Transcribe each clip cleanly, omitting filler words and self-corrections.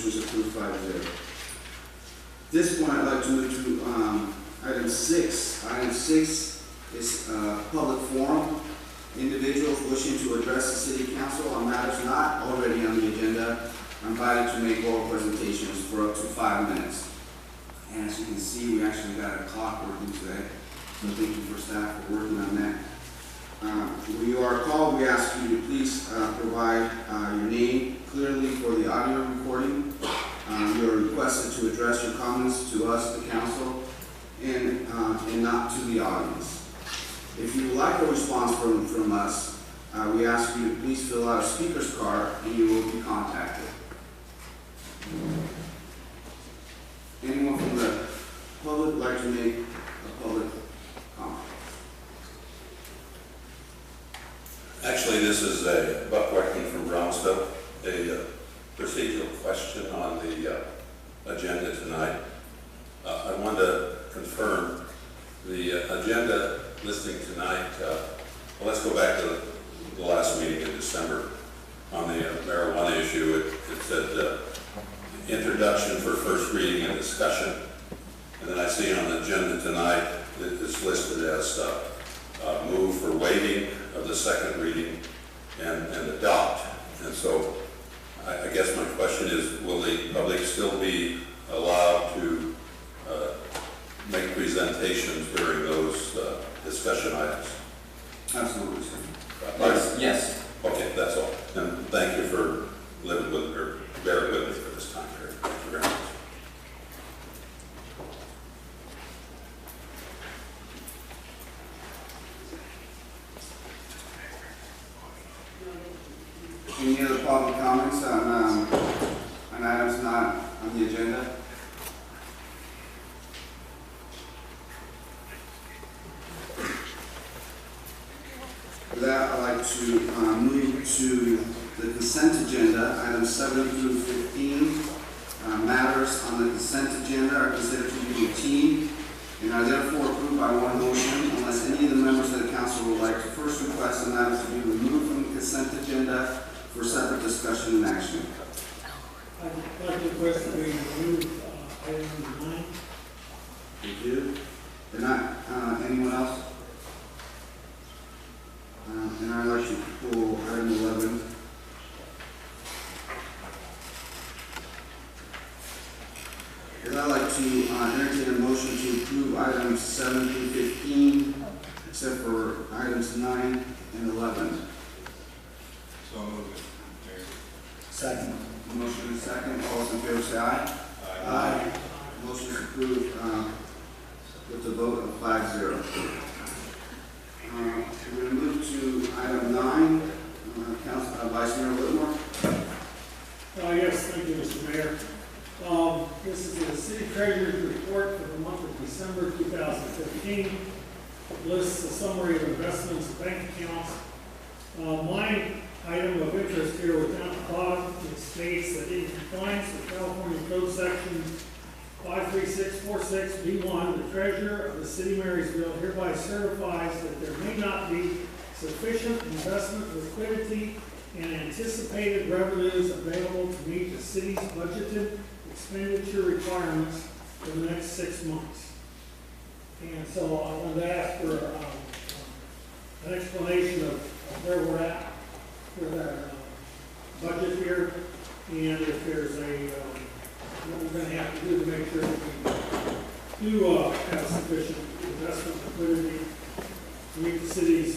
Motion is approved 5-0. At this point, I'd like to move to item 6. Item 6 is public forum. Individuals wishing to address the City Council on matters not already on the agenda are invited to make oral presentations for up to 5 minutes. And as you can see, we actually got a clock working today, so thank you for staff for working on that. When you are called, we ask you to please provide your name clearly for the audio recording. You are requested to address your comments to us, the council, and not to the audience. If you would like a response from us, we ask you to please fill out a speaker's card and you will be contacted. Anyone from the public like to make a public comment? Actually, this is a Buck Watkins from Brownsville, a procedural question on the agenda tonight. I want to confirm the agenda listing tonight. Well, let's go back to the last meeting in December on the marijuana issue. It said introduction for first reading and discussion. And then I see on the agenda tonight that it's listed as move for waiving of the second reading and adopt. And so I guess my question is, will the public still be allowed to make presentations during those discussion items? Absolutely, sir. Yes. Okay, that's all. And thank you for living with or bearing with me for this time period. Thank you very much. Any other public comments on items not on the agenda? With that, I'd like to move to the consent agenda. Items 7 through 15 matters on the consent agenda are considered to be routine and are therefore approved by one motion unless any of the members of the council would like to first request the matters to be removed from the consent agenda for separate discussion and action. I'd like to request that we remove item number 9. Thank you. They're not, anyone else? And I'd like to pull item 11. And I'd like to entertain a motion to approve items 7 through 15, except for items 9 and 11. So moved. Second. Motion is second. All those in favor say aye. Aye. Motion is approved with the vote of 5-0. We're going to move to item 9. Council Vice Mayor Whitmore. Yes, thank you, Mr. Mayor. This is the City Treasurer's report for the month of December 2015. It lists a summary of investments and bank accounts. My item of interest here was down at the bottom. It states that in compliance with California Code Section 53646B1, the Treasurer of the City of Marysville hereby certifies that there may not be sufficient investment liquidity and anticipated revenues available to meet the city's budgeted expenditure requirements for the next 6 months. And so I wanted to ask for an explanation of where we're at for that budget here, and if there's what we're going to have to do to make sure that we do have sufficient investment liquidity to meet the city's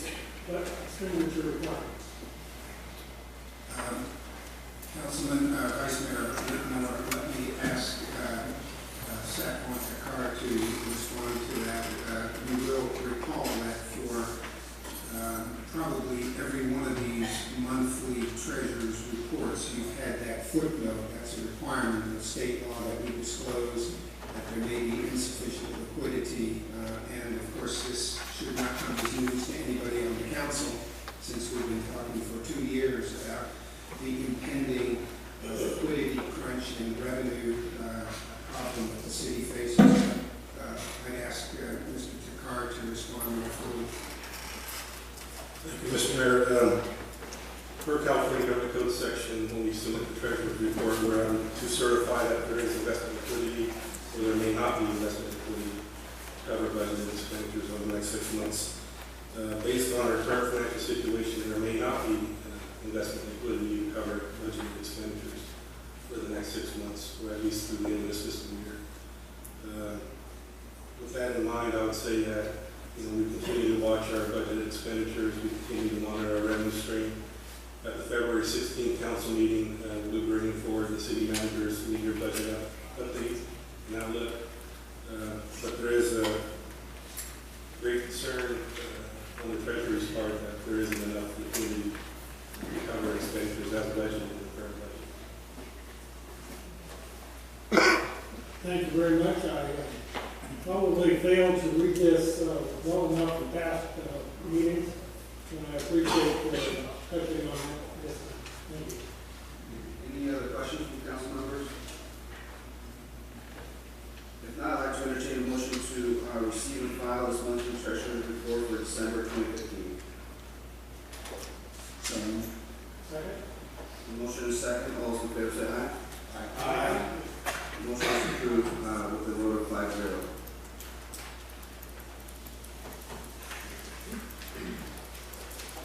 expenditure requirements. Councilman, Vice Mayor Whitmore, let me ask Secretary to respond to that. You will recall that for probably every one of these monthly treasurer's reports, you've had that footnote. That's a requirement of state law that we disclose that there may be insufficient liquidity. And of course, this should not come as news to anybody on the council, since we've been talking for 2 years about the impending liquidity crunch and revenue problem that the city faces. I'd ask Mr. Takar to respond more fully. Thank you, Mr. Mayor. Per California Government Code section, when we submit the treasurer's report, we're to certify that there is investment liquidity, or there may not be investment liquidity to cover budgeted expenditures over the next 6 months. Based on our current financial situation, there may not be investment liquidity to cover budgeted expenditures for the next 6 months, or at least through the end of this fiscal year. With that in mind, I would say that we continue to watch our budgeted expenditures. We continue to monitor our revenue stream. At the February 16th council meeting, we'll be bringing forward the city manager's mid-year budget update and outlook. But there is a great concern on the Treasury's part that there isn't enough liquidity to cover expenditures as budgeted in the current budget. Thank you very much. I probably failed to read this well enough in past meetings, and I appreciate touching on that this time. Thank you. Any other questions from council members? If not, I'd like to entertain a motion to receive and file this monthly treasurer's report for December 2015. Second. Motion is second. All those in favor say aye. Aye. Motion is approved with a vote of 5-0.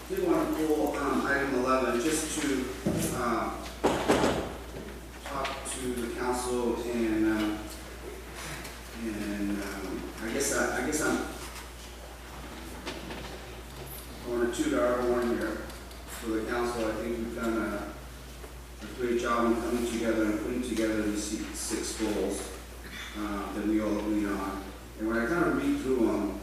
I did want to pull item 11 just to talk to the council and I guess I'm going to toot our horn here for the council. I think we've done a great job in coming together and putting together these 6 goals that we all agree on. And when I kind of read through them,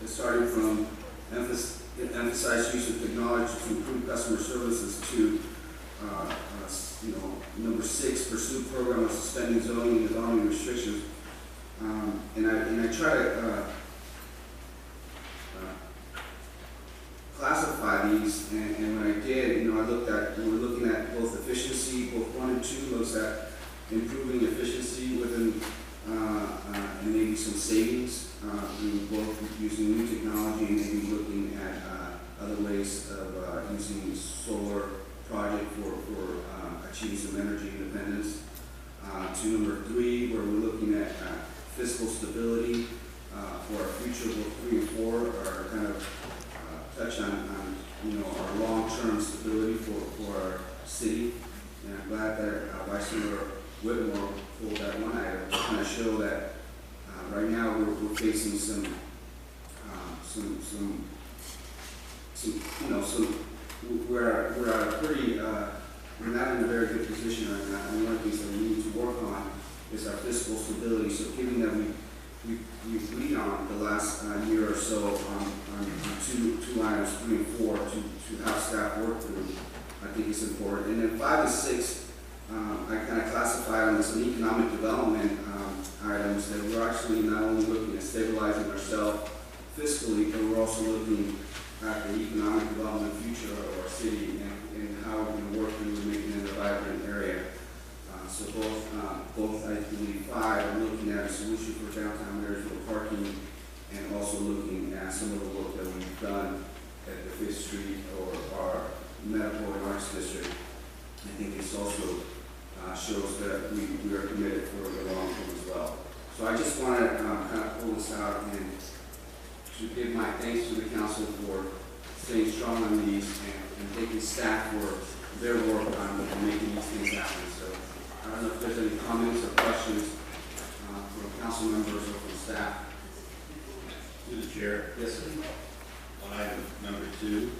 starting from emphasize use of technology to improve customer services to number 6, pursue program of suspending zoning and zoning restrictions. And I try to classify these, and when I did, we were looking at both efficiency, both 1 and 2 looks at improving efficiency within and maybe some savings, both using new technology and maybe looking at other ways of using solar project for achieving some energy independence. To number 3, where we're looking at fiscal stability for our future. Both 3 and 4 are kind of touch on our long-term stability for our city. And I'm glad that Vice Mayor Whitmore pulled that one item to kind of show that right now we're facing we're at a pretty we're not in a very good position right now. And one of the things that we need to work on is our fiscal stability. So given that we've leaned on the last year or so on two items, 3 and 4, to have staff work through, I think it's important. And then 5 and 6, I kind of classified them as some economic development items that we're actually not only looking at stabilizing ourselves fiscally, but we're also looking at the economic development future of our city and how we can work through making it a vibrant area. So both I believe 5 are looking at a solution for downtown Marysville parking, and also looking at some of the work that we've done at the 5th Street or our medical and arts district. I think this also shows that we are committed for the long term as well. So I just want to kind of pull this out and to give my thanks to the council for staying strong on these and taking staff for their work on making these things happen. So I don't know if there's any comments or questions from council members or from staff. To the chair. Yes, sir. On item number 2,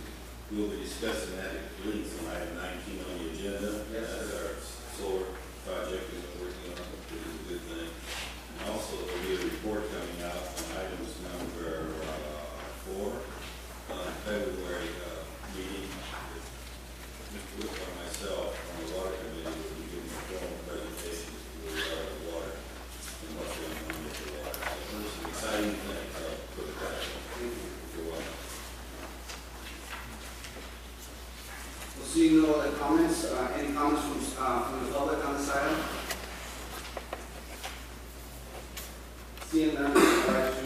we will be discussing that links on item 19 on the agenda. Yes, that's sir. our solar project that we're working on, which is a good thing. And also there will be a report coming out on items number 4, February meeting. Mr. Whitmore and myself on the water committee will be giving a formal presentation to the water and what's going on with the water. So there's some exciting things for the project. You're welcome. We'll see no other comments. Any comments from the public on this item? Seeing none, I'd like to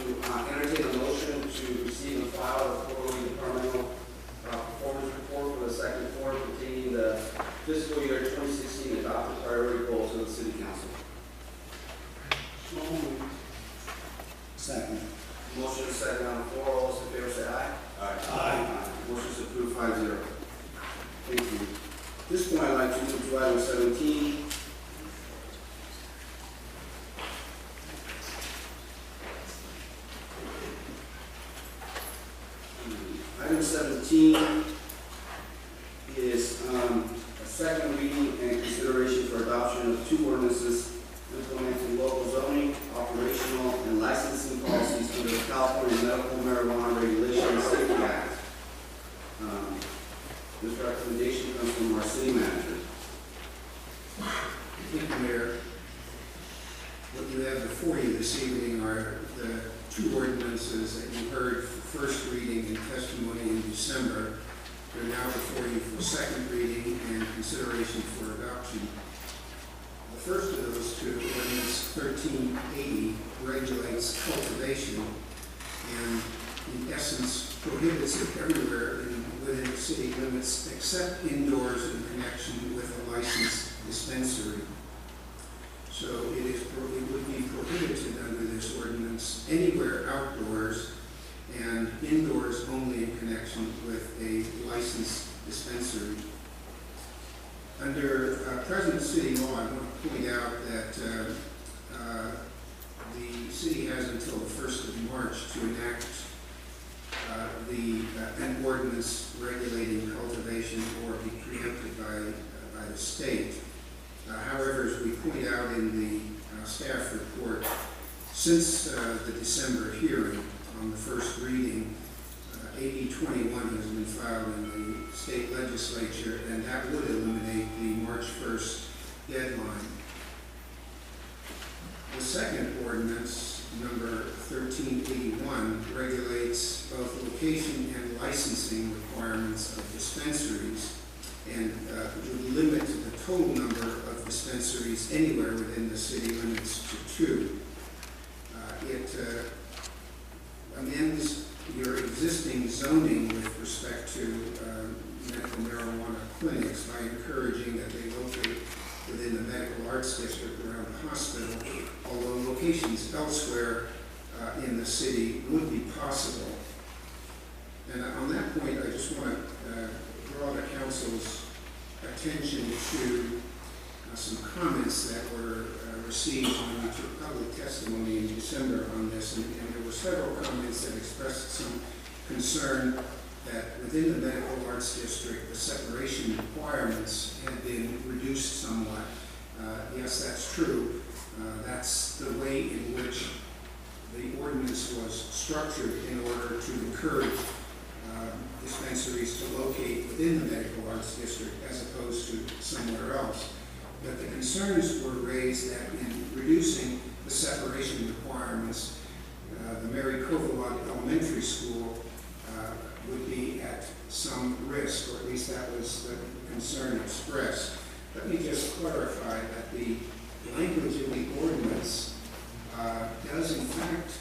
entertain a motion to receive and file a quarterly departmental performance report for the second quarter containing the fiscal year 2016 adopted to item 17. Item 17 is a second reading and consideration for adoption of two ordinances implementing local zoning, operational, and licensing policies under the California Medical Marijuana Regulation and Safety Act. This recommendation comes from our city manager. Thank you, Mayor. What you have before you this evening are the two ordinances that you heard for first reading and testimony in December. They're now before you for second reading and consideration for adoption. The first of those two, ordinance 1380, regulates cultivation and in essence prohibits it everywhere within the city limits except indoors in connection with a licensed dispensary. So it would be prohibited under this ordinance anywhere outdoors and indoors only in connection with a licensed dispensary. Under present city law, I want to point out that the city has until the 1st of March to enact an ordinance regulating cultivation or be preempted by the state. However, as we point out in the staff report, since the December hearing on the first reading, AB 21 has been filed in the state legislature, and that would eliminate the March 1st deadline. The second ordinance, number 1381, regulates both location and licensing requirements of dispensaries and would limit the total number of dispensaries anywhere within the city limits to 2. It amends your existing zoning with respect to medical marijuana clinics by encouraging that they locate within the medical arts district around the hospital, although locations elsewhere in the city would be possible. And on that point, I just want to draw the council's attention to some comments that were received when we took public testimony in December on this, and there were several comments that expressed some concern that within the medical arts district, the separation requirements had been reduced somewhat. Yes, that's true. That's the way in which the ordinance was structured in order to encourage dispensaries to locate within the medical arts district as opposed to somewhere else. But the concerns were raised that in reducing the separation requirements, the Mary Kovalot Elementary School would be at some risk, or at least that was the concern expressed. Let me just clarify that the language of the ordinance does in fact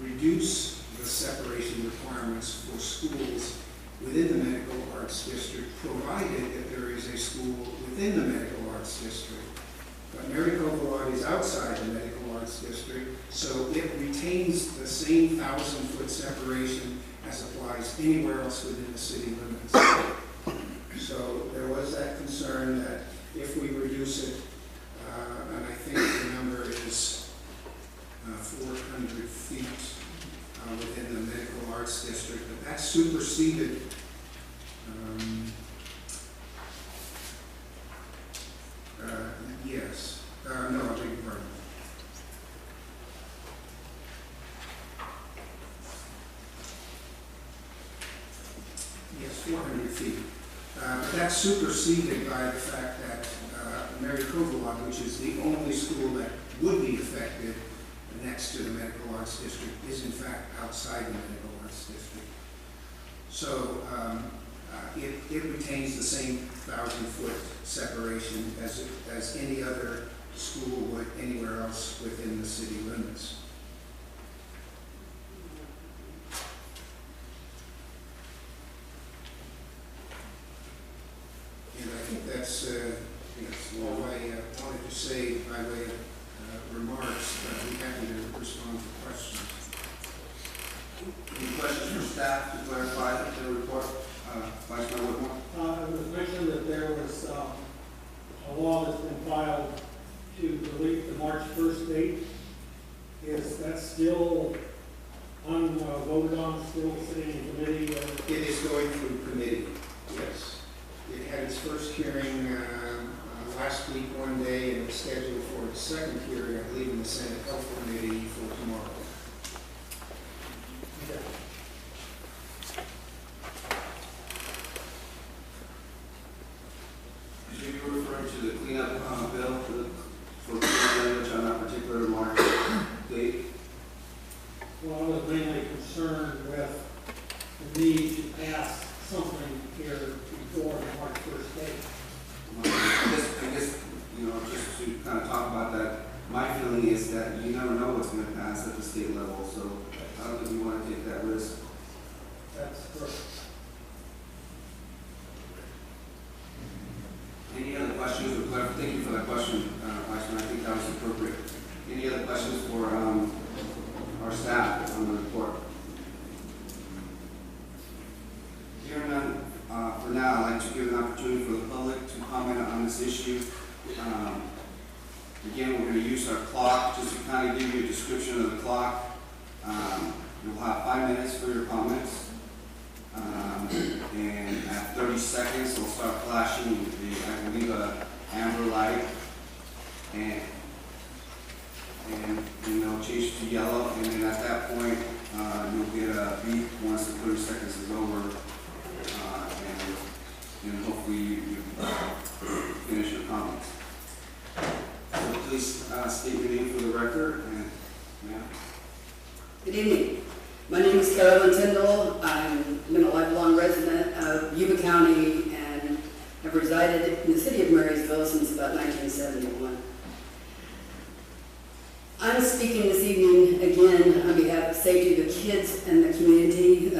reduce the separation requirements for schools within the medical arts district, provided that there is a school within the medical arts district. But Mary Kovalot is outside the medical arts district, so it retains the same 1,000-foot separation as applies anywhere else within the city limits. So there was that concern that if we reduce it, and I think the number is 400 feet within the medical arts district, but that's superseded yes. No, I beg your pardon. Yes, 400 feet. But that's superseded by the fact that Mary Kovalot, which is the only school that would be affected next to the medical arts district, is in fact outside the medical arts district. So it retains the same 1,000-foot separation as any other school would anywhere else within the city limits. And I think that's all I wanted to say by way of remarks, but I'd be happy to respond to questions. Any questions for staff to clarify the report? Vice Mayor Whitmore? It was mentioned that there was filed to delete the March 1st date. Is that still voted on, still sitting in committee? It is going through committee, yes. It had its first hearing last week, one day, and it's scheduled for its second hearing, I believe, in the Senate Health Committee for tomorrow. Okay. Should you be referring to the cleanup bill for cleanup language on that particular March date? Well, I was mainly concerned with the need to pass something here before the March 1st date. I guess, you know, just to kind of talk about that, my feeling is that you never know what's going to pass at the state level, so I don't think we want to take that risk. That's correct. Any other questions or clarifications? Thank you for that question, Vice Mayor. I think that was appropriate. Any other questions for our staff on the report? Hearing none, for now, I'd like to give an opportunity for the public to comment on this issue. Again, we're going to use our clock just to kind of give you a description of the clock. You'll have 5 minutes for your comments. And at 30 seconds, we'll start flashing I believe, amber light. And change to yellow. And then at that point, you'll get a beep once the 30 seconds is over. And hopefully you finish your comments. So please state your name for the record. And, ma'am. Good evening. My name is Carolyn Tyndall. I've been a lifelong resident of Yuba County and have resided in the city of Marysville since about 1971. I'm speaking this evening again on behalf of safety of the kids and the community,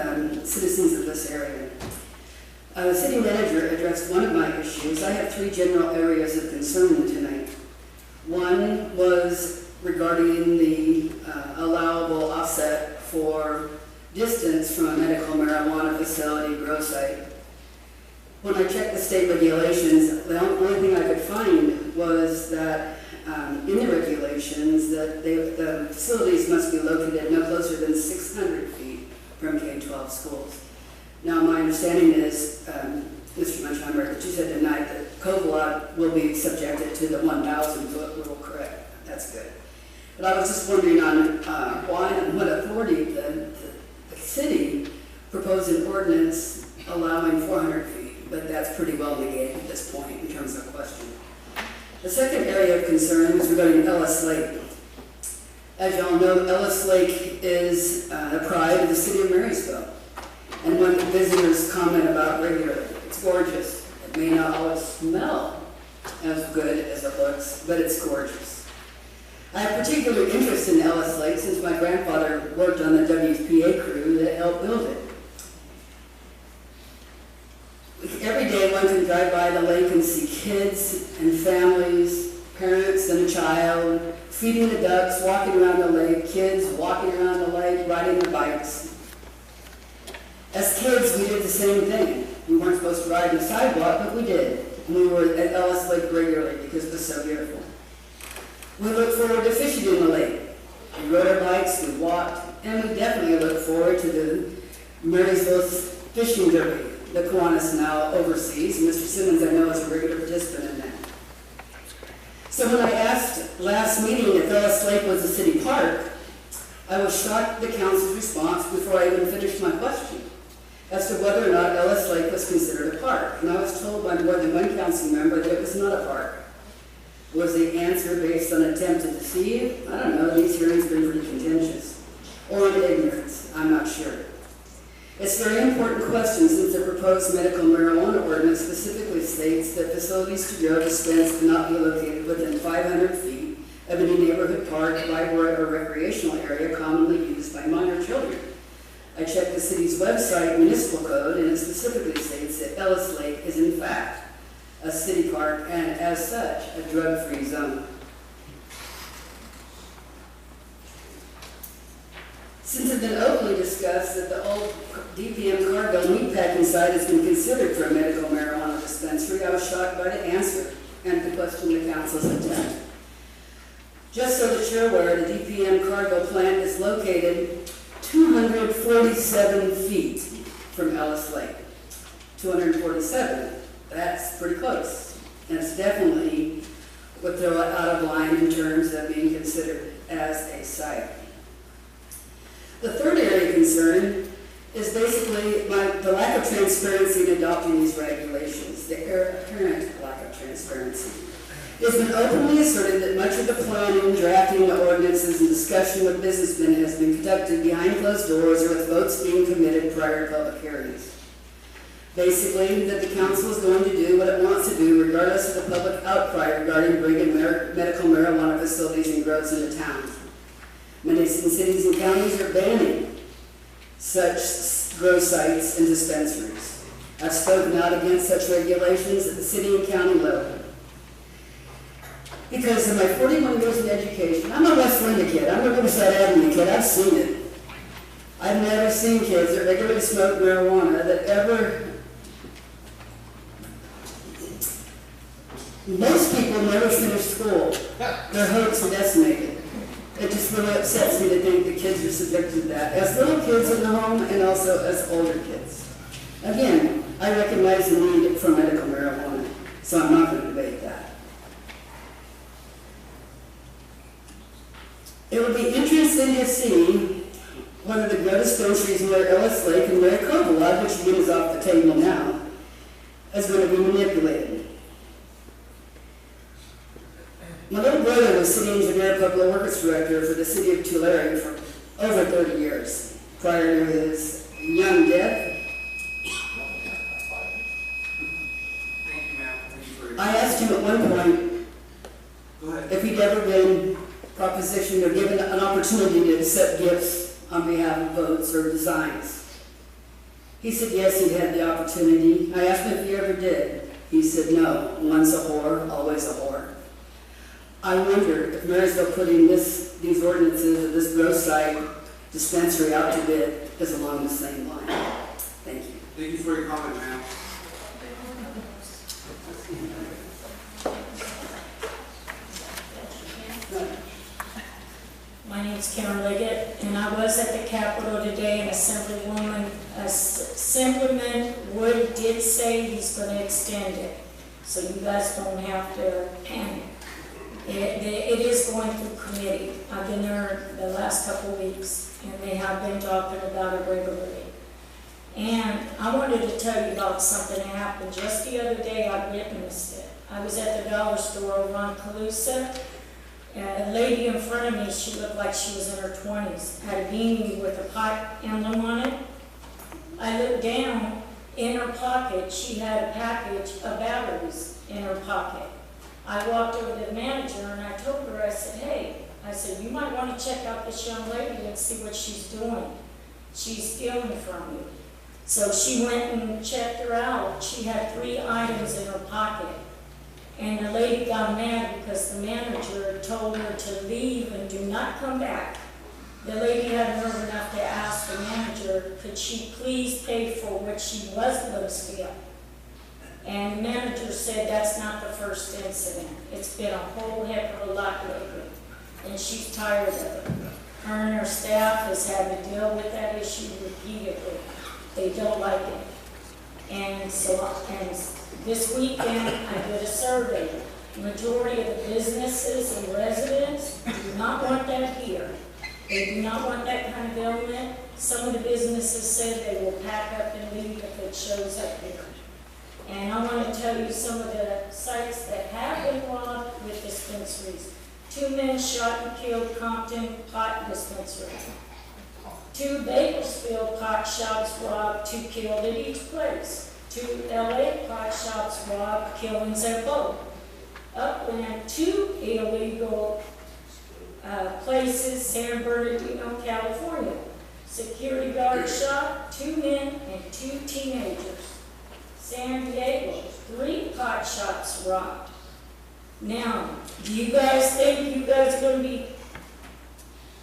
citizens of this area. The city manager addressed one of my issues. I have 3 general areas of concern tonight. One was regarding the allowable offset for distance from a medical marijuana facility grow site. When I checked the state regulations, the only thing I could find was that in the regulations that the facilities must be located no closer than 600 feet from K-12 schools. Now, my understanding is, Mr. Munchheimer, that you said tonight that Covalot will be subjected to the 1,000-foot rule, correct? That's good. But I was just wondering on why and what authority the city proposed an ordinance allowing 400 feet, but that's pretty well negated at this point in terms of question. The second area of concern is regarding Ellis Lake. As you all know, Ellis Lake is a pride of the city of Marysville, and one that visitors comment about regularly. It's gorgeous. It may not always smell as good as it looks, but it's gorgeous. I have particular interest in Ellis Lake since my grandfather worked on the WPA crew that helped build it. Every day one can drive by the lake and see kids and families, parents and a child, feeding the ducks, walking around the lake, kids walking around the lake, riding their bikes. As kids, we did the same thing. We weren't supposed to ride the sidewalk, but we did. And we were at Ellis Lake regularly because it was so beautiful. We look forward to fishing in the lake. We rode our bikes, we walked, and we definitely look forward to the Marysville fishing derby that Kiwanis now oversees. Mr. Simmons, I know, is a regular participant in that. So when I asked last meeting if Ellis Lake was a city park, I was shocked at the council's response before I even finished my question as to whether or not Ellis Lake was considered a park. And I was told by more than one council member that it was not a park. Was the answer based on an attempt to deceive? I don't know. These hearings have been pretty contentious. Or on ignorance. I'm not sure. It's a very important question since the proposed medical marijuana ordinance specifically states that facilities to grow dispense cannot be located within 500 feet of any neighborhood park, library, or recreational area commonly used by minor children. I checked the city's website municipal code and it specifically states that Ellis Lake is in fact a city park, and as such, a drug-free zone. Since it's been openly discussed that the old DPM Cargill meatpacking site has been considered for a medical marijuana dispensary, I was shocked by the answer and to question the council's intent. Just so that you're aware, the DPM cargo plant is located 247 feet from Ellis Lake. 247, that's pretty close. And it's definitely would throw it out of line in terms of being considered as a site. The third area of concern is basically the lack of transparency in adopting these regulations, the apparent lack of transparency. It's been openly asserted that much of the planning, drafting the ordinances, and discussion with businessmen has been conducted behind closed doors or with votes being committed prior to public hearings. Basically, that the council is going to do what it wants to do regardless of the public outcry regarding bringing medical marijuana facilities and grows into town. Many cities and counties are banning such grow sites and dispensaries. I've spoken out against such regulations at the city and county level. Because of my 41 years in education, I'm a West Linda kid, I'm a Riverside Avenue kid, I've seen it. I've never seen kids that regularly smoke marijuana that ever. Most people never finish school. Their hopes are decimated. It just really upsets me to think the kids are subjected to that, as little kids in the home and also as older kids. Again, I recognize the need for medical marijuana, so I'm not going to debate that. It will be interesting to see whether the grow dispensaries near Ellis Lake and near Covalot, which again is off the table now, is going to be manipulated. My little brother was city engineer, public works director for the city of Tulare for over 30 years, prior to his young death. I asked him at one point if he'd ever been propositioned or given an opportunity to accept gifts on behalf of votes or designs. He said yes, he'd had the opportunity. I asked him if he ever did. He said no, once a whore, always a whore. I wonder if Marysville putting these ordinances of this grow site dispensary out to bid is along the same line. Thank you. Thank you for your comment, ma'am. My name is Karen Liggett, and I was at the Capitol today, and Assemblyman Wood did say he's going to extend it, so you guys don't have to panic. It is going through committee. I've been there the last couple of weeks, and they have been talking about it regularly. And I wanted to tell you about something that happened just the other day. I witnessed it. I was at the dollar store over on Calusa, and a lady in front of me, she looked like she was in her 20s, had a beanie with a pipe emblem on it. I looked down, in her pocket, she had a package of batteries in her pocket. I walked over to the manager and I told her, I said, hey, I said, you might want to check out this young lady and see what she's doing. She's stealing from you. So she went and checked her out. She had 3 items in her pocket. And the lady got mad because the manager told her to leave and do not come back. The lady had nerve enough to ask the manager, could she please pay for what she was going to steal? And the manager said that's not the first incident. It's been a whole heck of a lot lately. And she's tired of it. Her and her staff has had to deal with that issue repeatedly. They don't like it. And so, this weekend I did a survey. The majority of the businesses and residents do not want that here. They do not want that kind of element. Some of the businesses said they will pack up and leave if it shows up here. And I want to tell you some of the sites that have been robbed with dispensaries. 2 men shot and killed Compton pot dispensary. 2 Bakersfield pot shops robbed, 2 killed at each place. 2 LA pot shops robbed, killings at both. Upland, 2 illegal places, San Bernardino, California. Security guard shot, 2 men and 2 teenagers. San Diego, 3 pot shops robbed. Now, do you guys think you guys are going to be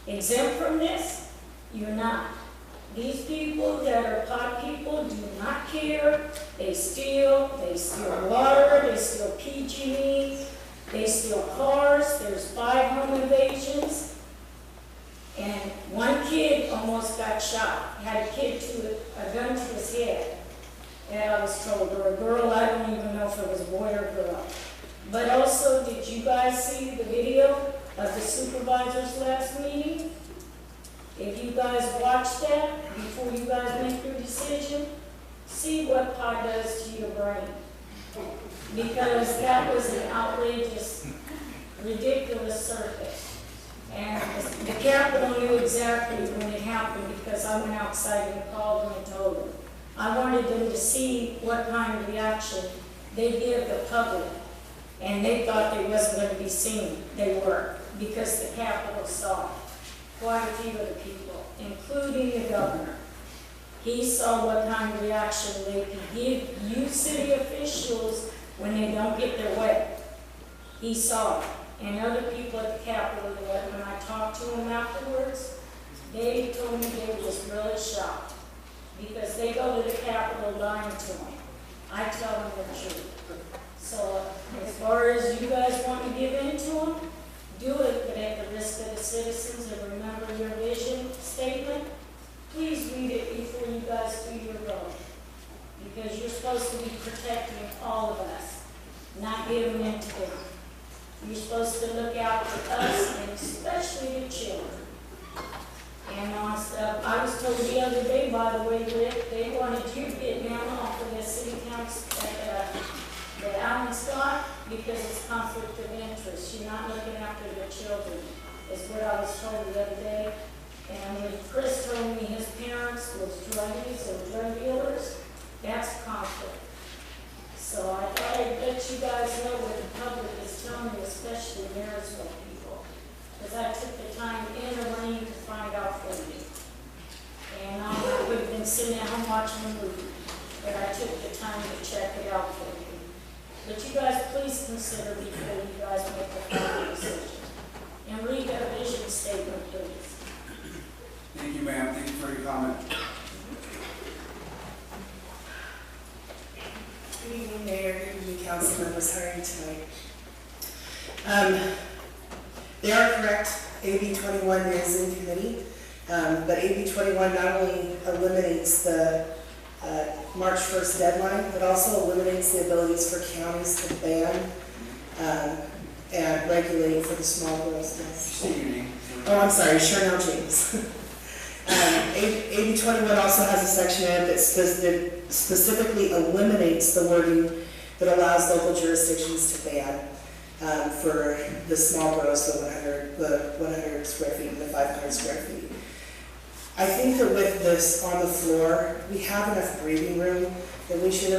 exempt from this? You're not. These people that are pot people do not care. They steal water, they steal PG&E, They steal cars, there's 5 home invasions, and one kid almost got shot. Had a gun to his head, and I was told, or a girl, I don't even know if it was a boy or girl. But also, did you guys see the video of the supervisor's last meeting? If you guys watch that before you guys make your decision, see what pot does to your brain. Because that was an outrageous, ridiculous circus. And the Capitol knew exactly when it happened because I went outside and called them and told them. I wanted them to see what kind of reaction they give the public. And they thought they wasn't going to be seen. They were, because the Capitol saw quite a few of the people, including the governor. He saw what kind of reaction they could give you city officials when they don't get their way. He saw it. And other people at the Capitol, when I talked to them afterwards, they told me they were just really shocked. Because they go to the Capitol lying to them. I tell them the truth. So as far as you guys want to give in to them, do it, but at the risk of the citizens, and remember your vision statement. Please read it before you guys do your vote. Because you're supposed to be protecting all of us, not giving in to them. You're supposed to look out for us, and especially the children. And I was told the other day, by the way, Rick, they wanted you to get down off of the city council at the Allen Scott because it's conflict of interest. You're not looking after the children, is what I was told the other day. And when Chris told me his parents was druggies or drug dealers, that's conflict. So I thought I'd let you guys know what the public is telling me, especially Marysville people. Because I took the time in the rain to find out for you. And I would have been sitting at home watching a movie, but I took the time to check it out for you. But you guys please consider before you guys make the final decision. And read that vision statement, please. Thank you, ma'am. Thank you for your comment. Good evening, Mayor. Good evening, council members. How are you tonight? They are correct. AB 21 is in committee, but AB 21 not only eliminates the March 1st deadline, but also eliminates the abilities for counties to ban and regulate for the small business. State your name. Oh, I'm sorry, Charnel James. AB 21 also has a section in it that specifically eliminates the wording that allows local jurisdictions to ban for the small grows, the 100 square feet and the 500 square feet. I think that with this on the floor, we have enough breathing room that we should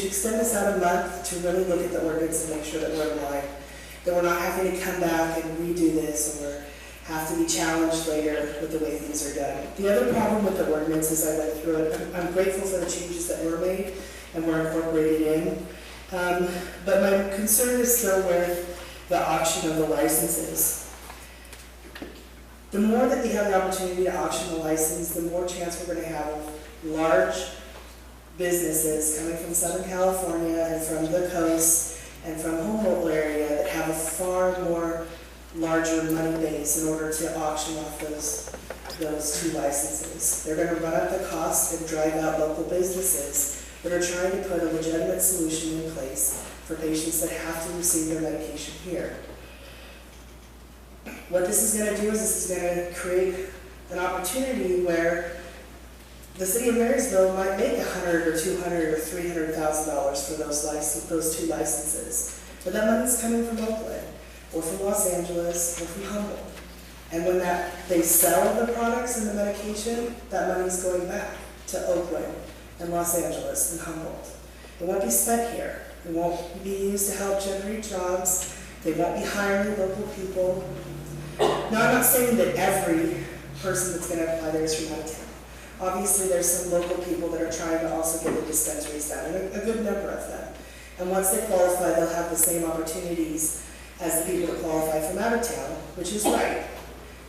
extend this out a month to really look at the ordinance and make sure that we're in line, that we're not having to come back and redo this, or have to be challenged later with the way things are done. The other problem with the ordinance, as I went through it, I'm grateful for the changes that were made and were incorporated in, but my concern is still with the auction of the licenses. The more that we have the opportunity to auction the license, the more chance we're going to have of large businesses coming from Southern California and from the coast and from the Humboldt area that have a far more larger money base in order to auction off those 2 licenses. They're going to run up the cost and drive out local businesses that are trying to put a legitimate solution in place for patients that have to receive their medication here. What this is going to do is this is going to create an opportunity where the city of Marysville might make $100,000 or $200,000 or $300,000 for those 2 licenses, but that money's coming from Oakland, or from Los Angeles, or from Humboldt. And when they sell the products and the medication, that money's going back to Oakland and Los Angeles and Humboldt. It won't be spent here. It won't be used to help generate jobs. They won't be hiring local people. Now, I'm not saying that every person that's going to apply there is from out of town. Obviously, there's some local people that are trying to also get the dispensaries down, and a good number of them. And once they qualify, they'll have the same opportunities as the people that qualify from out of town, which is right.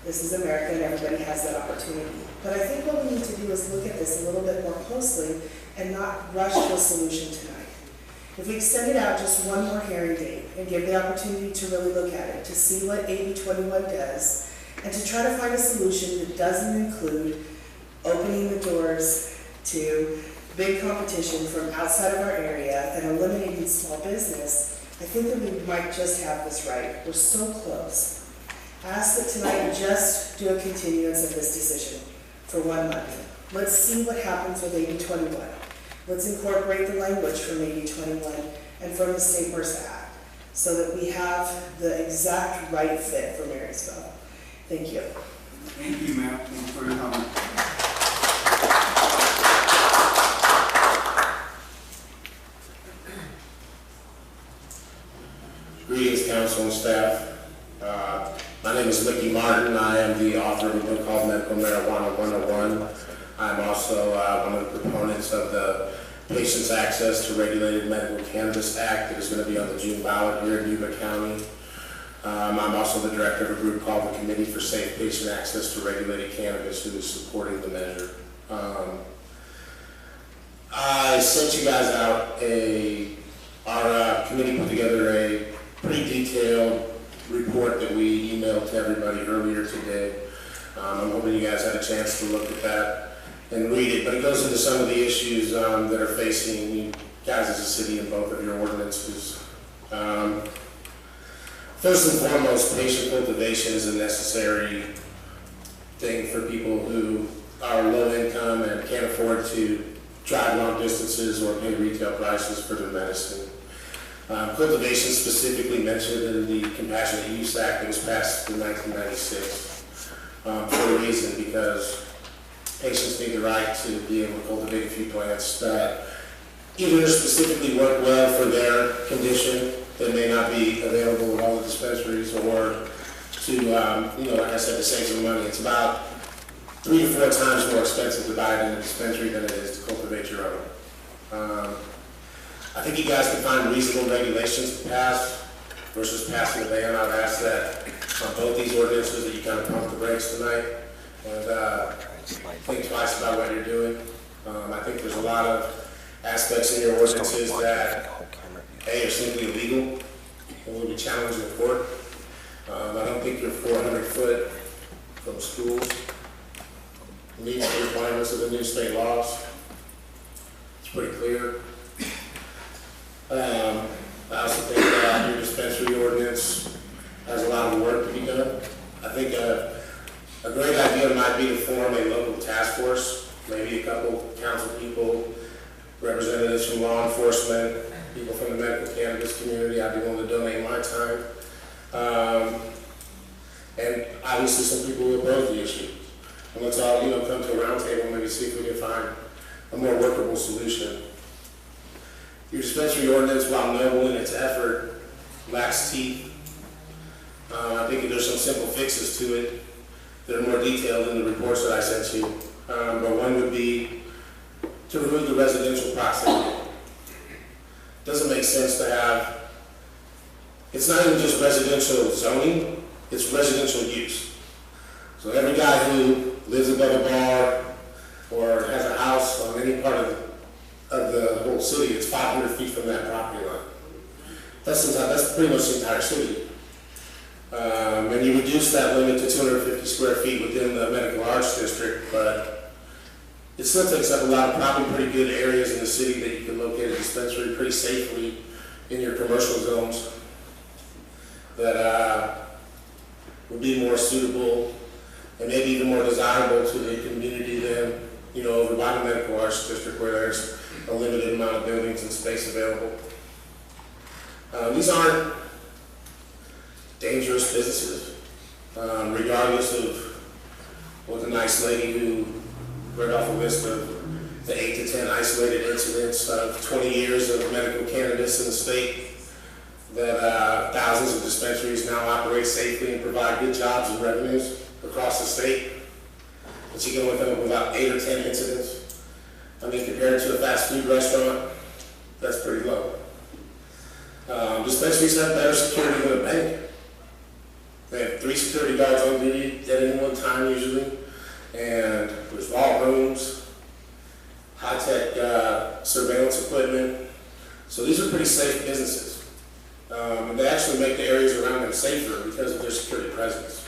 This is America and everybody has that opportunity. But I think what we need to do is look at this a little bit more closely and not rush to a solution tonight. If we extend it out just one more hearing date and give the opportunity to really look at it, to see what AB 21 does, and to try to find a solution that doesn't include opening the doors to big competition from outside of our area and eliminating small business, I think that we might just have this right. We're so close. I ask that tonight we just do a continuance of this decision for 1 month. Let's see what happens with AB 21. Let's incorporate the language from AB 21 and from the State MRSA Act so that we have the exact right fit for Marysville. Thank you. Thank you, ma'am. Thank you for your comment. Greetings, council and staff. My name is Mickey Martin. I am the author of a book called Medical Marijuana 101. I'm also one of the proponents of the Patients Access to Regulated Medical Cannabis Act that is going to be on the June ballot here in Yuba County. I'm also the director of a group called the Committee for Safe Patient Access to Regulated Cannabis, who is supporting the measure. I sent you guys out our committee put together a pretty detailed report that we emailed to everybody earlier today. I'm hoping you guys had a chance to look at that and read it, but it goes into some of the issues that are facing you guys as a city in both of your ordinances. First and foremost, patient cultivation is a necessary thing for people who are low income and can't afford to drive long distances or pay retail prices for their medicine. Cultivation specifically mentioned in the Compassionate Use Act that was passed in 1996 for a reason, because patients need the right to be able to cultivate a few plants that either specifically work well for their condition that may not be available at all the dispensaries, or to, like I said, to save some money. It's about 3 to 4 times more expensive to buy it in a dispensary than it is to cultivate your own. I think you guys can find reasonable regulations to pass versus passing a ban. I've asked that on both these ordinances that you kind of pump the brakes tonight and think twice about what you're doing. I think there's a lot of aspects in your ordinances that are simply illegal and will be challenged in court. I don't think you're 400 foot from schools meets the requirements of the new state laws. It's pretty clear. I also think that your dispensary ordinance has a lot of work to be done. I think a great idea might be to form a local task force, maybe a couple council people, representatives from law enforcement, people from the medical cannabis community. I'd be willing to donate my time. And obviously some people who oppose the issue. And let's all, come to a round table and maybe see if we can find a more workable solution. Your dispensary ordinance, while noble in its effort, lacks teeth. I think there's some simple fixes to it that are more detailed in the reports that I sent you. But one would be to remove the residential proximity. It doesn't make sense to have, it's not even just residential zoning, it's residential use. So every guy who lives above a bar or has a house on any part of the whole city, it's 500 feet from that property line. That's pretty much the entire city. And you reduce that limit to 250 square feet within the medical arts district, but it still takes up a lot of probably pretty good areas in the city that you can locate a dispensary pretty safely in your commercial zones that would be more suitable and maybe even more desirable to the community than, over by the medical arts district where there's a limited amount of buildings and space available. These aren't dangerous businesses, regardless of what the nice lady who read off a list of the 8 to 10 isolated incidents of 20 years of medical cannabis in the state, that thousands of dispensaries now operate safely and provide good jobs and revenues across the state. But you go with them about 8 or 10 incidents. I mean, compared to a fast food restaurant, that's pretty low. Dispensaries have better security than a bank. They have 3 security guards on duty at any one time usually, and there's vault rooms, high-tech surveillance equipment. So these are pretty safe businesses. And they actually make the areas around them safer because of their security presence.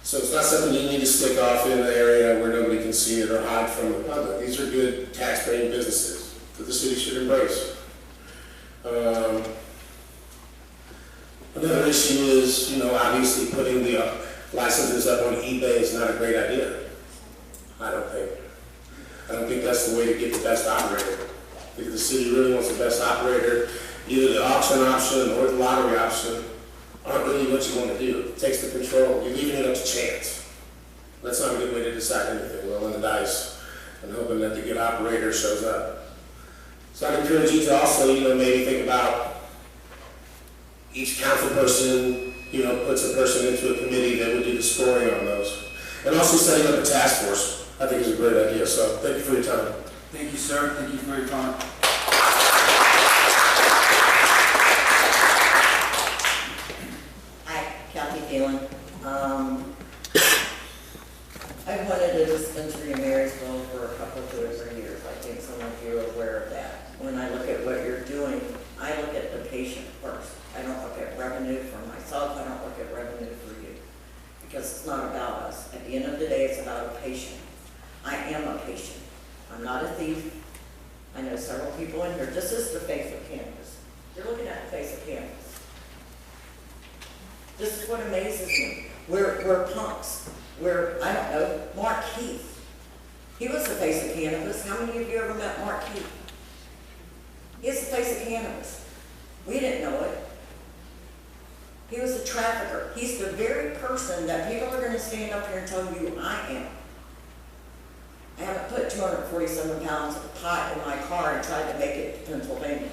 So it's not something you need to stick off in the area where nobody can see it or hide from the public. These are good tax-paying businesses that the city should embrace. Another issue is, obviously putting the licenses up on eBay is not a great idea. I don't think that's the way to get the best operator. If the city really wants the best operator, either the auction option or the lottery option aren't really what you want to do. It takes the control. You're leaving it up to chance. That's not a good way to decide anything. Rolling the dice and hoping that the good operator shows up. So I'd encourage you to also, maybe think about each council person, puts a person into a committee that would do the scoring on those. And also setting up a task force, I think is a great idea. So thank you for your time. Thank you, sir. Thank you for your comment. Hi, Kathy Phelan. I've wanted a dispensary in Marysville for a couple, 2 or 3 years. I think some of you are aware of that. When I look at what you're doing, I look at the patient first. I don't look at revenue for myself. I don't look at revenue for you. Because it's not about us. At the end of the day, it's about a patient. I am a patient. I'm not a thief. I know several people in here. This is the face of cannabis. You're looking at the face of cannabis. This is what amazes me. We're punks. I don't know, Mark Keith. He was the face of cannabis. How many of you ever met Mark Keith? He's the face of cannabis. We didn't know it. He was a trafficker. He's the very person that people are going to stand up here and tell you I am. I haven't put 247 pounds of pot in my car and tried to make it to Pennsylvania.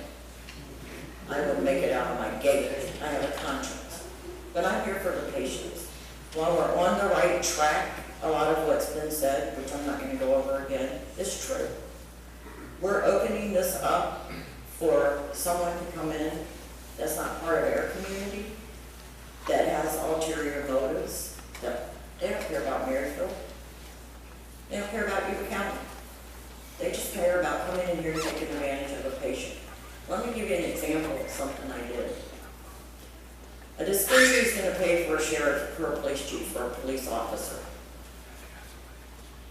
I wouldn't make it out of my gate. I have a conscience. But I'm here for the patients. While we're on the right track, a lot of what's been said, which I'm not going to go over again, is true. We're opening this up for someone to come in that's not part of our community, that has ulterior motives, that they don't care about Marysville. They don't care about Yuba County. They just care about coming in here and taking advantage of a patient. Let me give you an example of something I did. A dispensary is going to pay for a sheriff, for a police chief, for a police officer.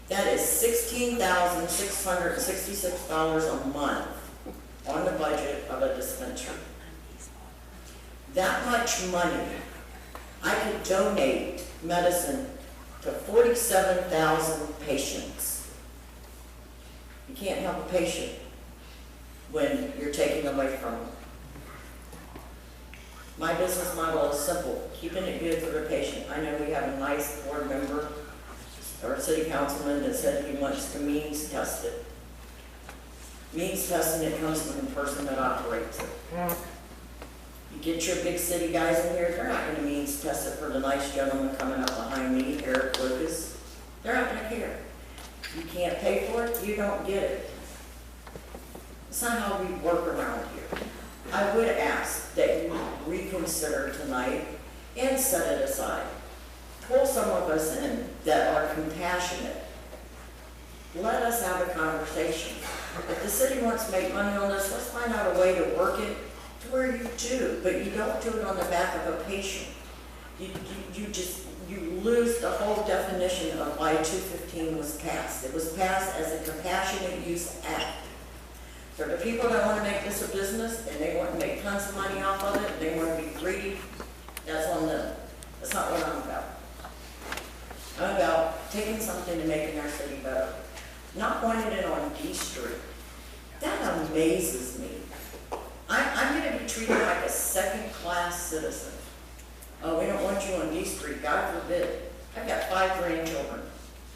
That is $16,666 a month on the budget of a dispensary. That much money, I could donate medicine to 47,000 patients. You can't help a patient when you're taking away from them. My business model is simple, keeping it good for the patient. I know we have a nice board member or a city councilman that said he wants to means test it. Means testing, it comes from the person that operates it. You get your big city guys in here, they're not going to means test it for the nice gentleman coming up behind me, Eric Lucas. They're not going to care. You can't pay for it, you don't get it. It's not how we work around here. I would ask that you reconsider tonight and set it aside. Pull some of us in that are compassionate. Let us have a conversation. If the city wants to make money on this, let's find out a way to work it to where you do, but you don't do it on the back of a patient. You lose the whole definition of why 215 was passed. It was passed as a compassionate use act. For the people that want to make this a business and they want to make tons of money off of it, and they want to be greedy, that's on them. That's not what I'm about. I'm about taking something and making our city better. Not wanting it on D Street. That amazes me. I'm going to be treated like a second-class citizen. Oh, we don't want you on D Street, God forbid. I've got 5 grandchildren.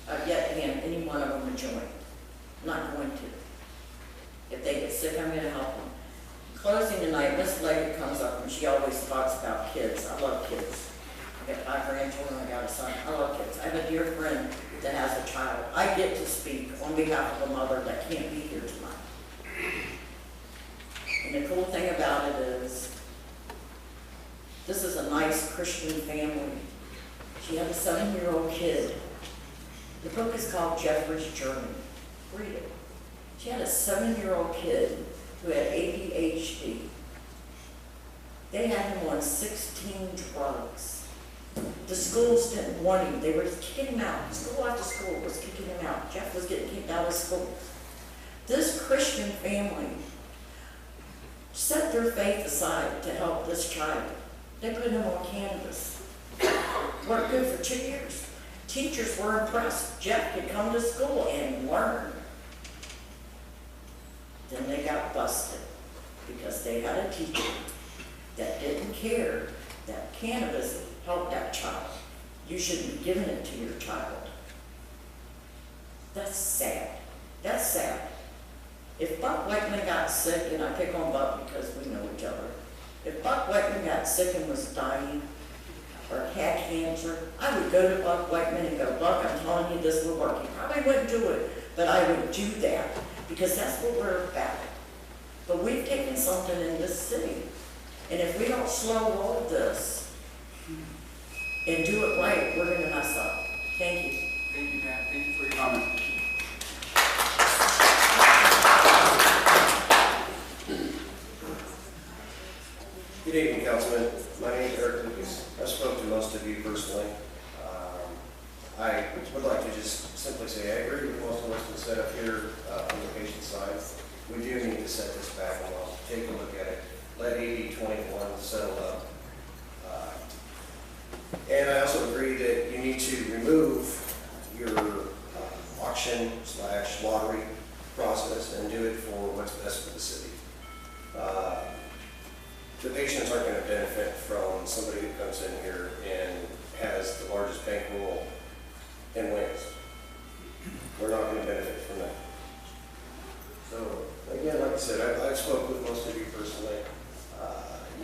I've yet to hand any one of them a joint. I'm not going to. If they get sick, I'm going to help them. Closing tonight, Miss Lady comes up and she always talks about kids. I love kids. I've got 5 grandchildren, I got a son. I love kids. I have a dear friend that has a child. I get to speak on behalf of a mother that can't be here tonight. And the cool thing about it is, this is a nice Christian family. She had a 7-year-old kid. The book is called Jeffrey's Journey. Read it. She had a 7-year-old kid who had ADHD. They had him on 16 drugs. The schools didn't want him. They were kicking him out. School after school was kicking him out. Jeff was getting kicked out of school. This Christian family set their faith aside to help this child. They put him on cannabis. Worked good for 2 years. Teachers were impressed. Jeff could come to school and learn. Then they got busted because they had a teacher that didn't care that cannabis helped that child. You shouldn't be giving it to your child. That's sad. That's sad. If Buck Whiteman got sick, and I pick on Buck because we know each other, if Buck Whiteman got sick and was dying or had cancer, I would go to Buck Whiteman and go, Buck, I'm telling you this will work. He probably wouldn't do it, but I would do that because that's what we're about. But we've taken something in this city, and if we don't slow roll this and do it right, we're going to mess up. Thank you. Thank you, Pat. Thank you for your comment. Good evening, Councilman. My name is Eric Lucas. I spoke to most of you personally. I would like to just simply say I agree with most of what's been said up here on the patient side. We do need to set this back and we'll take a look at it. Let AB 21 settle up. And I also agree that you need to remove your auction/lottery process and do it for what's best for the city. The patients aren't going to benefit from somebody who comes in here and has the largest bankroll and wins. We're not going to benefit from that. So, again, like I said, I've spoken with most of you personally.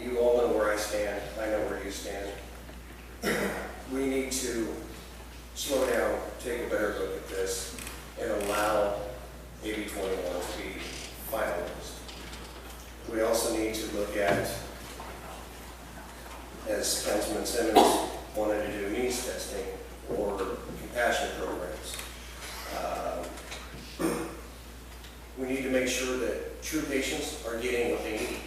You all know where I stand. I know where you stand. We need to slow down, take a better look at this, and allow AB 21 to be finalized. We also need to look at, as Councilman Simmons wanted to do, needs testing or compassion programs. We need to make sure that true patients are getting what they need,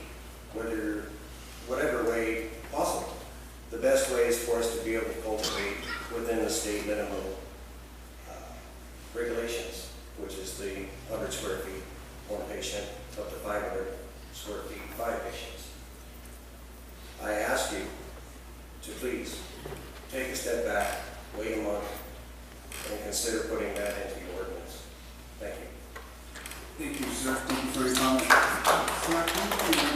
whatever way possible. The best way is for us to be able to cultivate within the state minimum regulations, which is the 100 square feet, one patient, up to 500 square feet, 5 patients. I ask you to please take a step back, wait a month, and consider putting that into the ordinance. Thank you. Thank you, sir. Thank you for your comment. Clark, can you bring up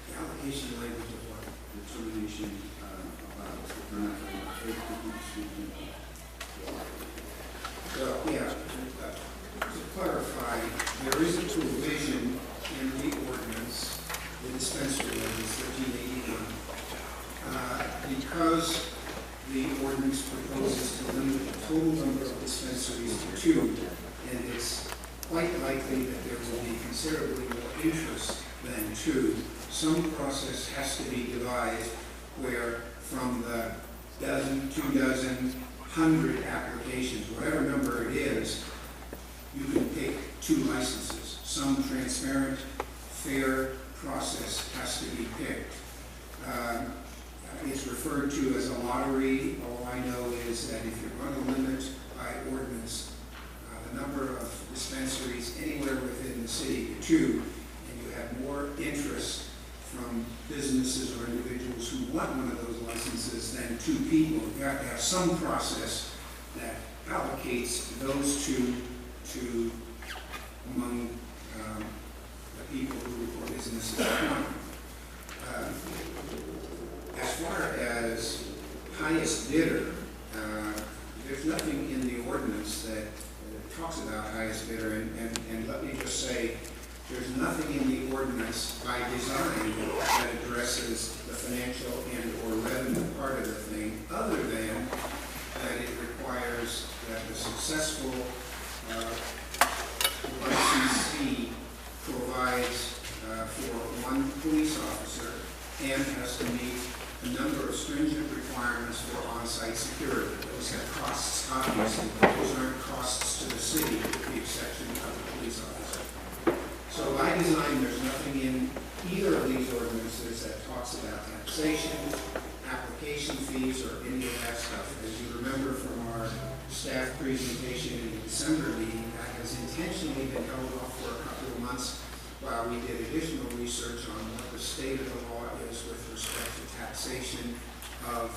the application language of what? Determination about well, yeah, to clarify, there is a provision in the ordinance, the dispensary ordinance 1381, because the ordinance proposes to limit the total number of dispensaries to 2, and it's quite likely that there will be considerably more interest than 2. Some process has to be devised where from the dozen, 2 dozen, 100 applications, whatever number it is, you can pick 2 licenses. Some transparent, fair process has to be picked. It's referred to as a lottery. All I know is that if you're going to limit by ordinance the number of dispensaries anywhere within the city to 2, and you have more interest from businesses or individuals who want one of those licenses than 2 people, you've got to have some process that allocates those 2 to among the people who or businesses want. As far as highest bidder, there's nothing in the ordinance that talks about highest bidder, and let me just say, there's nothing in the ordinance by design that addresses the financial and or revenue part of the thing, other than that it requires that the successful licensee provides for 1 police officer and has to meet a number of stringent requirements for on-site security. those have costs, obviously, but those aren't costs to the city, with the exception of the police officer. So by design, there's nothing in either of these ordinances that talks about taxation, application fees, or any of that stuff. As you remember from our staff presentation in the December meeting, that has intentionally been held off for a couple of months while we did additional research on what the state of the law is with respect to taxation of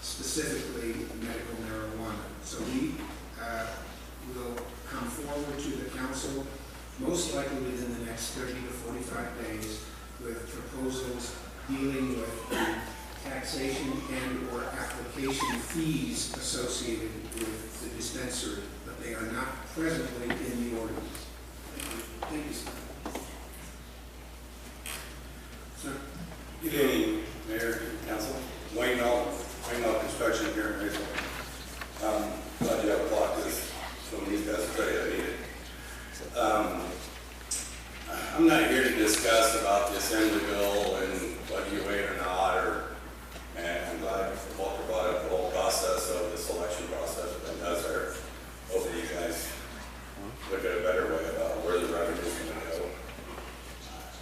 specifically medical marijuana. So we will come forward to the council, most likely within the next 30 to 45 days, with proposals dealing with the taxation and or application fees associated with the dispensary, but they are not presently in the ordinance. Thank you, sir. Sir. Good evening, Mayor, Council. Wayne Knoll Construction here in Marysville. Glad you have blocked this. Some of these guys will tell you I need it. I'm not here to discuss about the assembly bill and whether you wait or not, and I'm glad Walter brought up the whole process of the selection process that does there. Hopefully you guys look at a better way about where the revenue is going to go.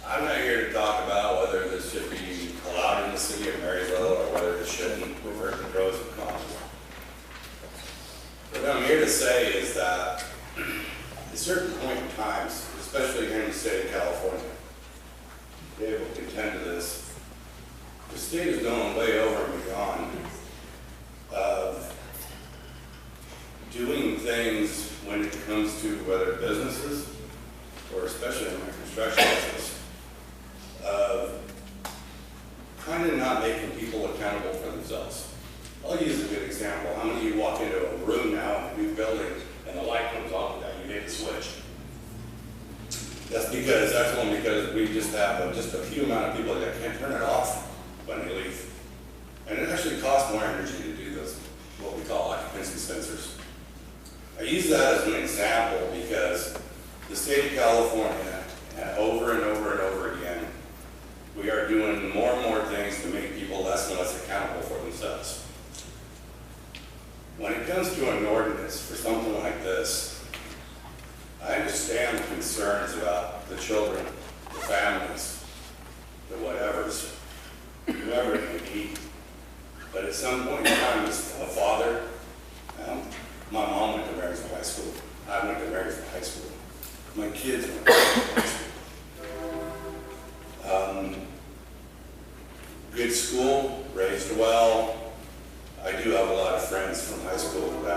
I'm not here to talk about whether this should be allowed in the city of Marysville or whether it shouldn't. We've heard the pros and cons. What I'm here to say is that at certain point in times, especially here in the state of California, they will contend to this. The state is going way over and beyond of doing things when it comes to whether businesses or especially in my construction business, of kind of not making people accountable for themselves. I'll use a good example. How many of you walk into a room now in a new building and the light comes on and you hit the switch? That's only because we just have just a few amount of people that can't turn it off when they leave. And it actually costs more energy to do those, what we call occupancy sensors. I use that as an example because the state of California, over and over and over again, we are doing more and more things to make people less and less accountable for themselves. When it comes to an ordinance for something like this, I understand the concerns about the children, the families, the whatevers, whoever it may be. But at some point in time, as a father, my mom went to Marysville High School. I went to Marysville High School. My kids went to Marysville High School. Good school, raised well. I do have a lot of friends from high school that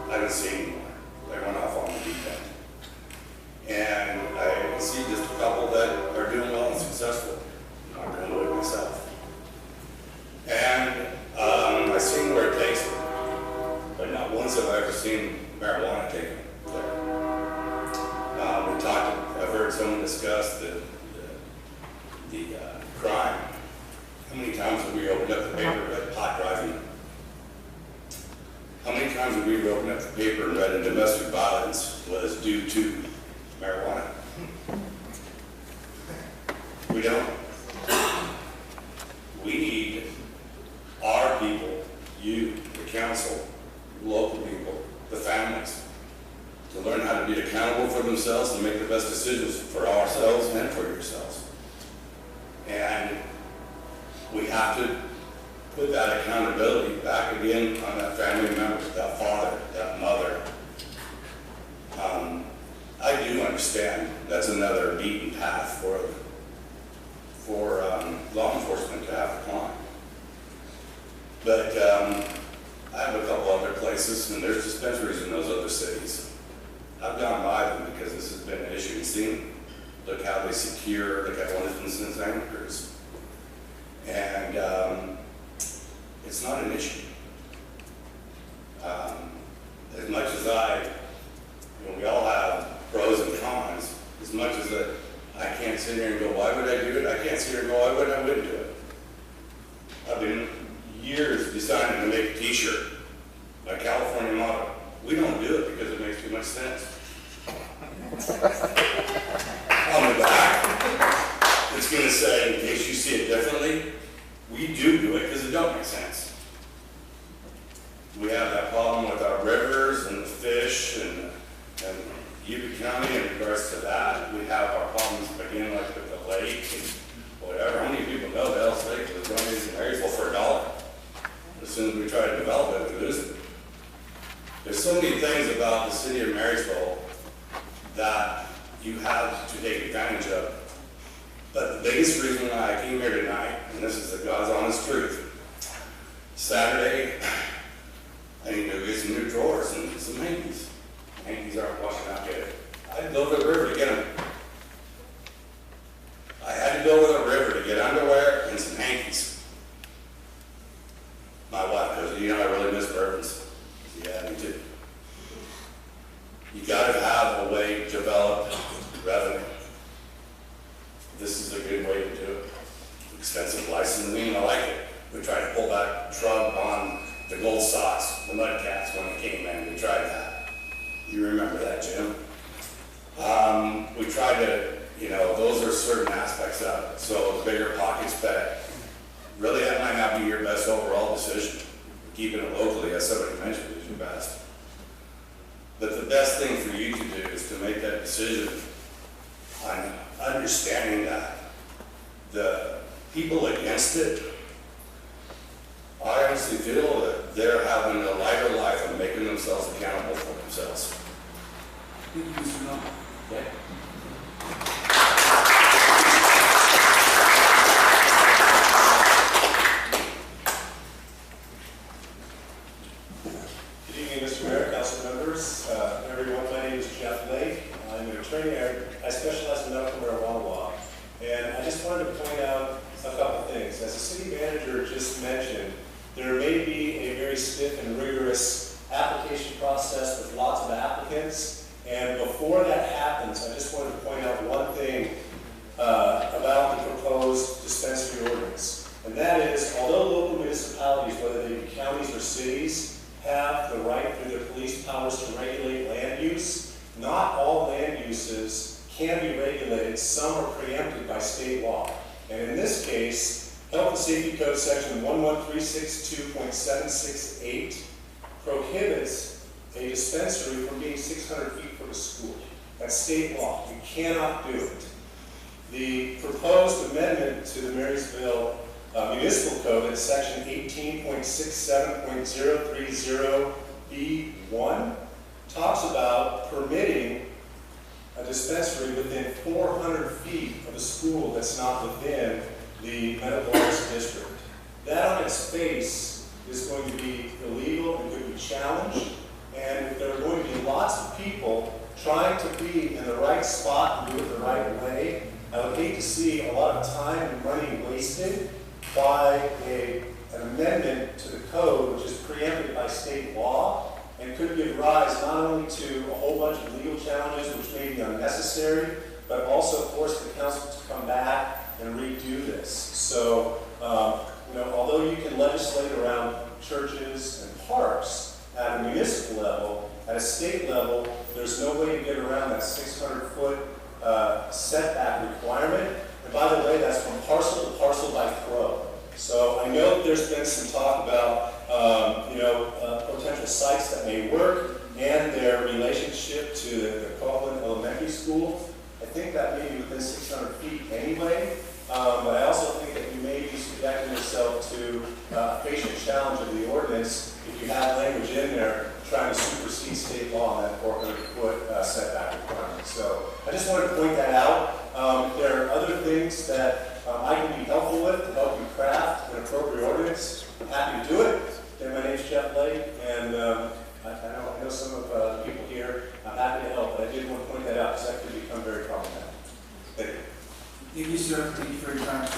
I don't see anymore. They went off on the deep end. And I see just a couple that are doing well and successful. I'm not going to do it myself. And I've seen where it takes them, but not once have I ever seen marijuana taken there. I've heard someone discuss the crime. How many times have we opened up the paper and read pot driving? How many times have we opened up the paper and read a domestic violence was due to marijuana? We don't. We need our people, you, the council, local people, the families, to learn how to be accountable for themselves and make the best decisions for ourselves and for yourselves. And we have to put that accountability back again on that family member, that father, that mother. I do understand that's another beaten path for law enforcement to have to climb. But I have a couple other places, and there's dispensaries in those other cities. I've gone by them because this has been an issue and seen. Look how they secure, look at one instance anchors. And it's not an issue. As much as we all have pros and cons, as much as I can't sit here and go, why would I do it? I can't sit here and go, why would I wouldn't do it? I've been years deciding to make a t-shirt, my California motto. We don't do it because it makes too much sense. On the back, it's going to say, in case you see it differently, we do it because it don't make sense. We have that County, in regards to that, we have our problems again, like with the lake and whatever. How many people know that Ellis Lake was donated to Marysville for $1? As soon as we try to develop it, we lose it. There's so many things about the city of Marysville that you have to take advantage of. But the biggest reason why I came here tonight, and this is the God's honest truth, Saturday, I need to get some new drawers and some hankies. Hankies aren't washing out yet. I had to go to the river to get them. I had to go to the river to get underwear and some hankies. My wife goes, you know, I really miss bourbons. Yeah, me too. You got to have a way to develop revenue. This is a good way to do it. Expensive licensing, I like it. We tried to pull back Trump on the gold socks, the mud cats when it came in. We tried that. You remember that, Jim? We tried to, you know, those are certain aspects of it. So the bigger pockets bet. Really, that might not be your best overall decision. Keeping it locally, as somebody mentioned, is your best. But the best thing for you to do is to make that decision on understanding that the people against it, I honestly feel that they're having a lighter life and making themselves accountable for themselves. Thank you, Mr. Miller. Okay. Good evening, Mr. Mayor, council members, everyone. My name is Jeff Lake. I'm an attorney. I specialize in medical marijuana law. And I just wanted to point out a couple things. As the city manager just mentioned, there may be a very stiff and rigorous application process with lots of applicants. And before that happens, I just wanted to point out one thing about the proposed dispensary ordinance. And that is, although local municipalities, whether they be counties or cities, have the right through their police powers to regulate land use, not all land uses can be regulated. Some are preempted by state law. And in this case, Health and Safety Code section 11362.768 prohibits a dispensary from being 600 feet from a school. That's state law. You cannot do it. The proposed amendment to the Marysville Municipal Code in section 18.67.030B1 talks about permitting a dispensary within 400 feet of a school that's not within the medical arts district. That on its face is going to be illegal and could be challenged, and there are going to be lots of people trying to be in the right spot and do it the right way. I would hate to see a lot of time and money wasted by an amendment to the code which is preempted by state law and could give rise not only to a whole bunch of legal challenges which may be unnecessary, but also force the council to come back and redo this. So, you know, although you can legislate around churches and parks at a municipal level, at a state level, there's no way to get around that 600-foot setback requirement. And by the way, that's from parcel to parcel by throw. So I know there's been some talk about, potential sites that may work and their relationship to the Coughlin Elementary School. I think that may be within 600 feet anyway, but I also think that you may be subjecting yourself to a facial challenge of the ordinance if you have language in there trying to supersede state law on that 400-foot setback requirement. So I just wanted to point that out. If there are other things that I can be helpful with to help you craft an appropriate ordinance, I'm happy to do it. Again, my name's Jeff Lake, and I know some of the people here. I'm happy to help, but I did want to point that out because that could become very problematic. Thank you. Thank you, sir. Thank you for your time.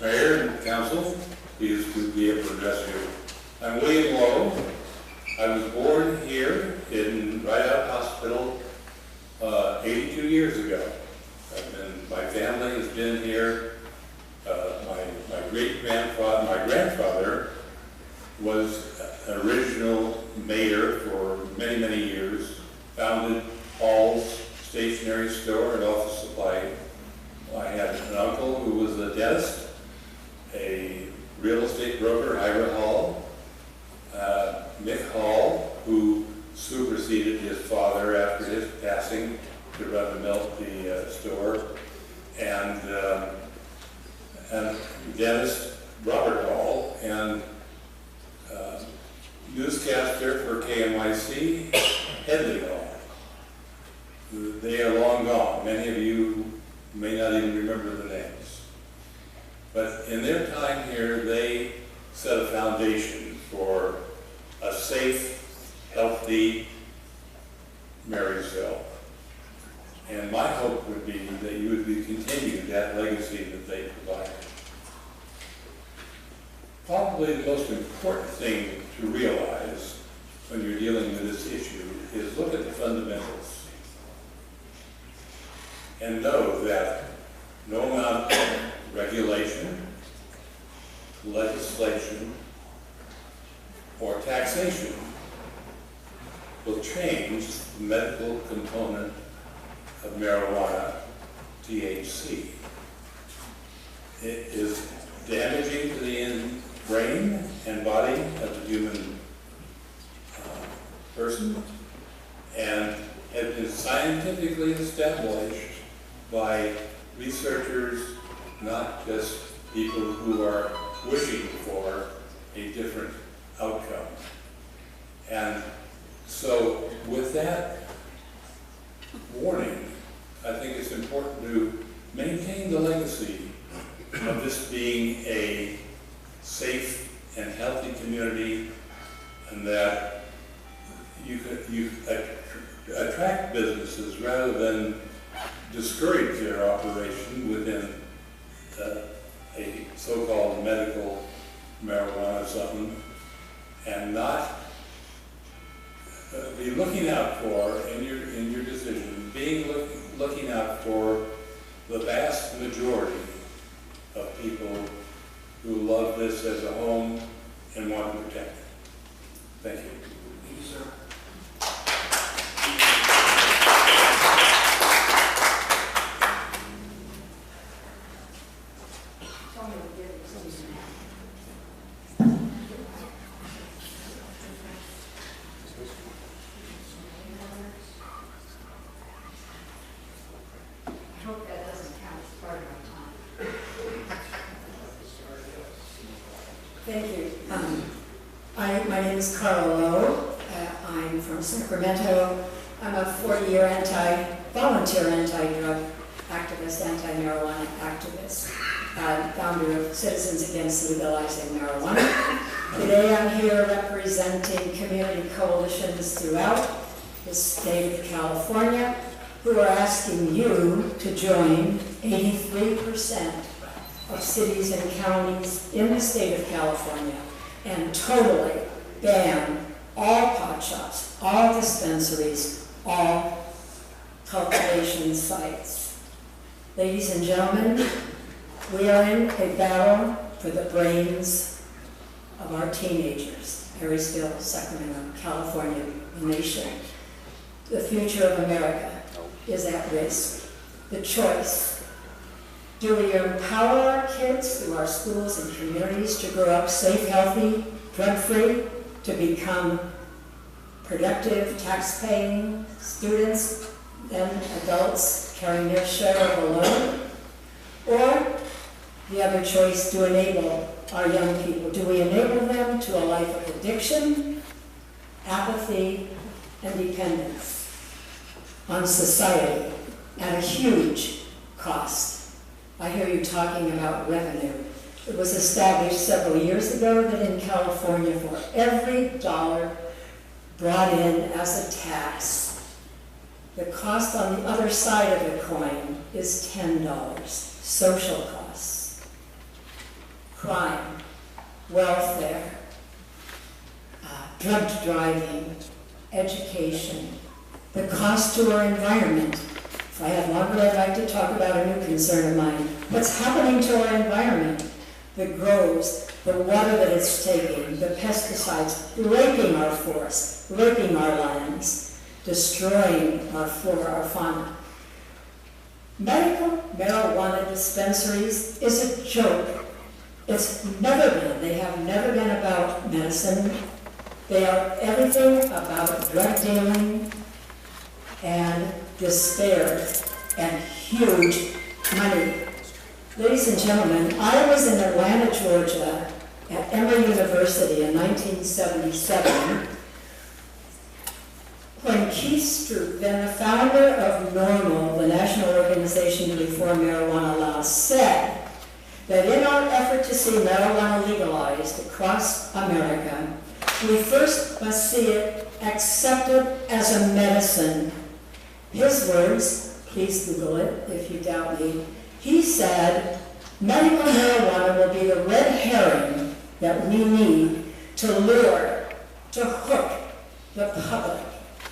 Mayor and council, pleased to be able to address you. I'm William Lowe. I was born here in Rideout Hospital 82 years ago. My family has been here. My great-grandfather, my grandfather was an original mayor for many, many years, founded Hall's stationery store and office supply. I had an uncle who was a dentist, a real estate broker, Ira Hall. Mick who superseded his father after his passing to run the store, and dentist Robert Hall, and newscaster for KMYC, Headley Hall. They are long gone. Many of you may not even remember the names. But in their time here, they set a foundation for a safe, healthy Marysville. And my hope would be that you would continue that legacy that they provided. Probably the most important thing to realize when you're dealing with this issue is look at the fundamentals and know that no amount of regulation, legislation, or taxation will change the medical component of marijuana, THC. It is damaging to the brain and body of the human person, and has been scientifically established by researchers, not just people who are wishing for a different outcome. And so with that warning, I think it's important to maintain the legacy of this being a safe and healthy community, and that you attract businesses rather than discourage their operation within a so-called medical marijuana something, and not be looking out for, in your decision, looking out for the vast majority of people who love this as a home and want to protect it. Thank you. Thank you, sir. I hope that doesn't count as part of my time. Thank you. My name is Carla Lowe. I'm from Sacramento. I'm a 40-year volunteer anti-drug activist, anti-marijuana activist, founder of Citizens Against Legalizing Marijuana. Today I'm here representing community coalitions throughout the state of California who are asking you to join 83% of cities and counties in the state of California and totally ban all pot shops, all dispensaries, all cultivation sites. Ladies and gentlemen, we are in a battle for the brains of our teenagers, Marysville, Sacramento, California, the nation. The future of America is at risk. The choice. Do we empower our kids through our schools and communities to grow up safe, healthy, drug-free, to become productive, tax-paying students, then adults carrying their share of the load? Or the other choice, to enable our young people. Do we enable them to a life of addiction, apathy, and dependence on society at a huge cost? I hear you talking about revenue. It was established several years ago that in California, for every dollar brought in as a tax, the cost on the other side of the coin is $10. Social costs, crime, welfare, drug driving, education, the cost to our environment. If I had longer, I'd like to talk about a new concern of mine. What's happening to our environment? The groves, the water that it's taking, the pesticides, raping our forests, raping our lands, destroying our flora, our fauna. Medical marijuana dispensaries is a joke. It's never been. They have never been about medicine. They are everything about drug dealing and despair and huge money. Ladies and gentlemen, I was in Atlanta, Georgia at Emory University in 1977 when Keith Stroop, then the founder of NORML, the National Organization to Reform Marijuana Laws, said that in our effort to see marijuana legalized across America, we first must see it accepted as a medicine. His words, please Google it if you doubt me, he said, medical marijuana will be the red herring that we need to lure, to hook the public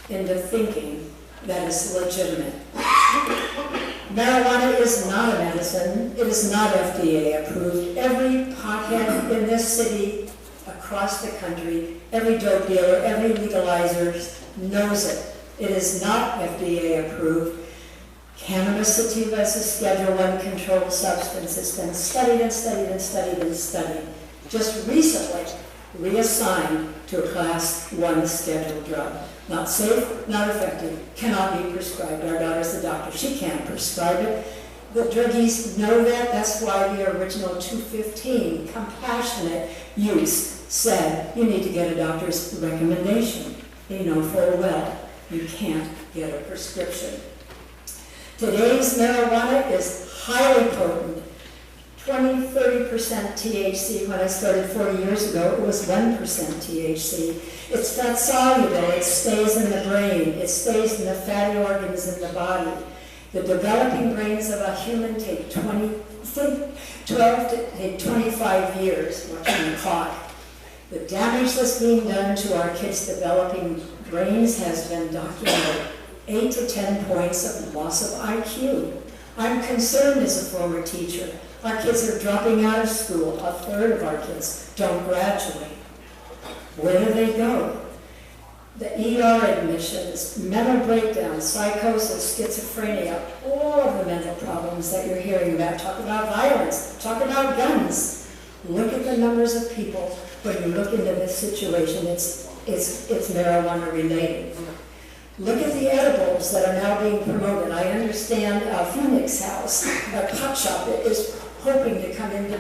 into thinking that it's legitimate. Marijuana is not a medicine. It is not FDA approved. Every pothead in this city, across the country, every dope dealer, every legalizer knows it. It is not FDA approved. Cannabis sativa is a Schedule I controlled substance. It's been studied and studied and studied and studied. Just recently reassigned to a Class I scheduled drug. Not safe, not effective, cannot be prescribed. Our daughter's a doctor. She can't prescribe it. The druggies know that. That's why the original 215, compassionate use, said you need to get a doctor's recommendation. They know full well you can't get a prescription. Today's marijuana is highly potent. 20-30% THC. When I started 40 years ago, it was 1% THC. It's fat soluble. It stays in the brain. It stays in the fatty organs in the body. The developing brains of a human take 12 to 25 years, watching the clock. The damage that's being done to our kids' developing brains has been documented. 8 to 10 points of loss of IQ. I'm concerned as a former teacher. Our kids are dropping out of school. A third of our kids don't graduate. Where do they go? The ER admissions, mental breakdown, psychosis, schizophrenia, all of the mental problems that you're hearing about. Talk about violence, talk about guns. Look at the numbers of people. When you look into this situation, it's marijuana related. Look at the edibles that are now being promoted. I understand Phoenix House, a pot shop that is hoping to come into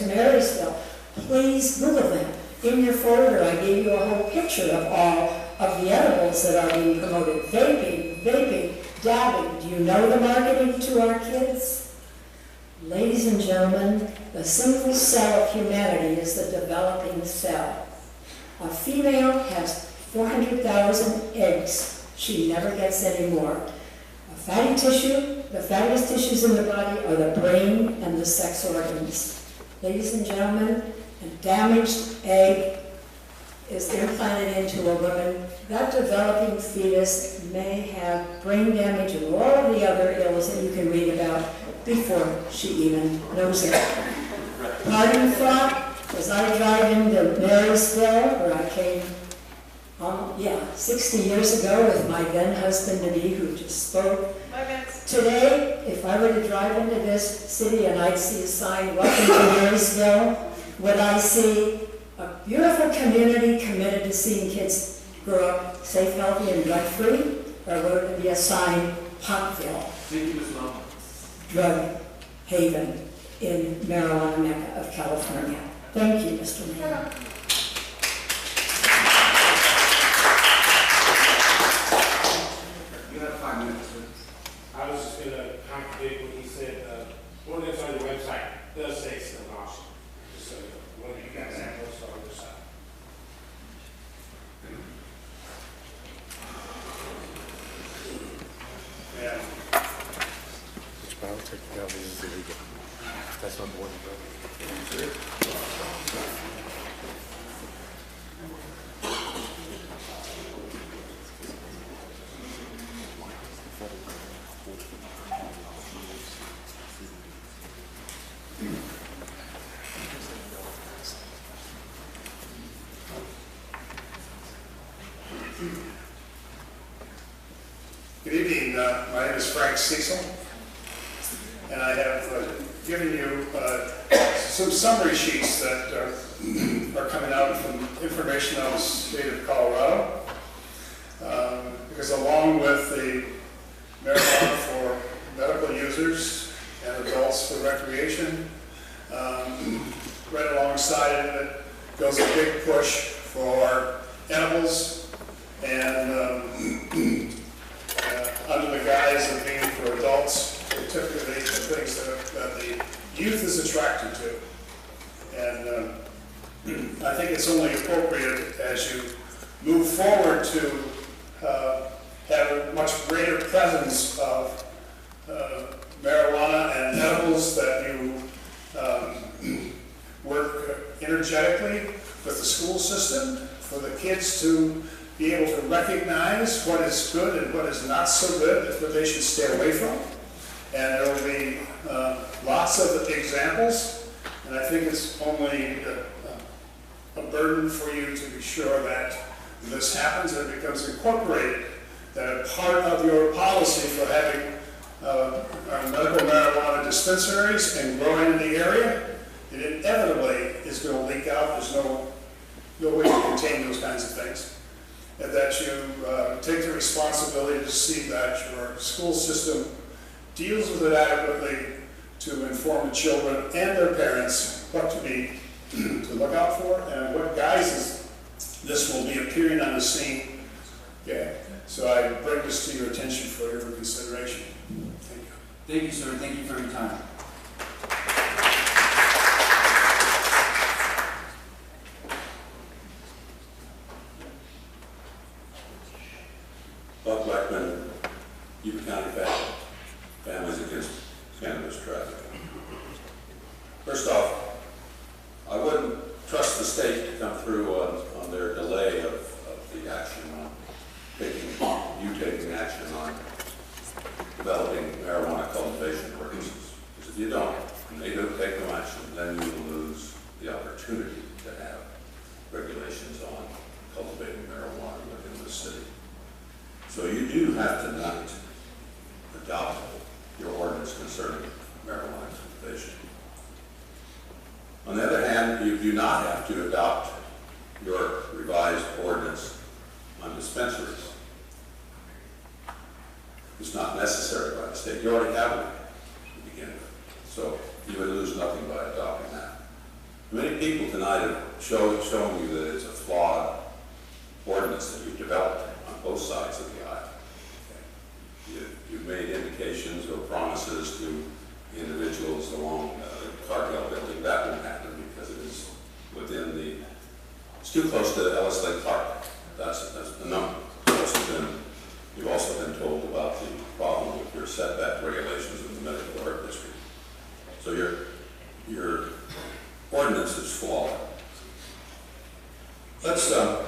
Marysville. Please Google them. In your folder, I gave you a whole picture of all of the edibles that are being promoted. Vaping, dabbing. Do you know the marketing to our kids? Ladies and gentlemen, the single cell of humanity is the developing cell. A female has 400,000 eggs. She never gets any more. A fatty tissue, the fattiest tissues in the body are the brain and the sex organs. Ladies and gentlemen, a damaged egg is implanted into a woman. That developing fetus may have brain damage and all of the other ills that you can read about before she even knows it. Parting thought, as I drive into Marysville, where I came 60 years ago with my then husband-to-be who just spoke. Today, if I were to drive into this city and I'd see a sign, welcome to Marysville, would I see a beautiful community committed to seeing kids grow up safe, healthy, and drug-free? Or would it be a sign, Potville, drug haven in marijuana Mecca of California? Thank you, Mr. Mayor. I was just going to contradict what he said. Ordinance on your website does say it's an option. So one of you guys have those on your side. Yeah. That's not the one. Good evening. My name is Frank Cecil, and I have given you some summary sheets that are coming out from information on the state of Colorado. Because along with the marijuana for medical users and adults for recreation, right alongside it goes a big push for edibles, and under the guise of being for adults, typically the things that the youth is attracted to. And I think it's only appropriate as you move forward to have a much greater presence of marijuana and edibles, that you work energetically with the school system for the kids to be able to recognize what is good and what is not so good, what they should stay away from. And there will be lots of examples, and I think it's only a burden for you to be sure that this happens and it becomes incorporated, that part of your policy for having medical marijuana dispensaries and growing in the area, it inevitably is going to leak out. There's no way to contain those kinds of things. And that you take the responsibility to see that your school system deals with it adequately to inform the children and their parents what to look out for and what guises this will be appearing on the scene. Okay. So I bring this to your attention for your consideration. Thank you. Thank you, sir. Thank you for your time. Buck Blackman, Yuba County Families Against Cannabis Trafficking. First off, I wouldn't trust the state to come through on their delay of the action on taking action on developing marijuana cultivation purposes. Because if you don't, and they don't take no action, then you will lose the opportunity to have regulations on cultivating marijuana within the city. So you do have to not adopt your ordinance concerning marijuana cultivation. On the other hand, you do not have to adopt your revised ordinance on dispensaries. It's not necessary by the state. You already have one to begin with. So you would lose nothing by adopting that. Many people tonight have shown you that it's a flawed ordinance that you've developed on both sides of the aisle. Okay. You've made indications or promises to individuals along the Cargill building. That won't happen because it is within the, it's too close to Ellis Lake Park. That's the number. You've also been told about the problem with your setback regulations in the medical art district. So your ordinance is flawed. Let's talk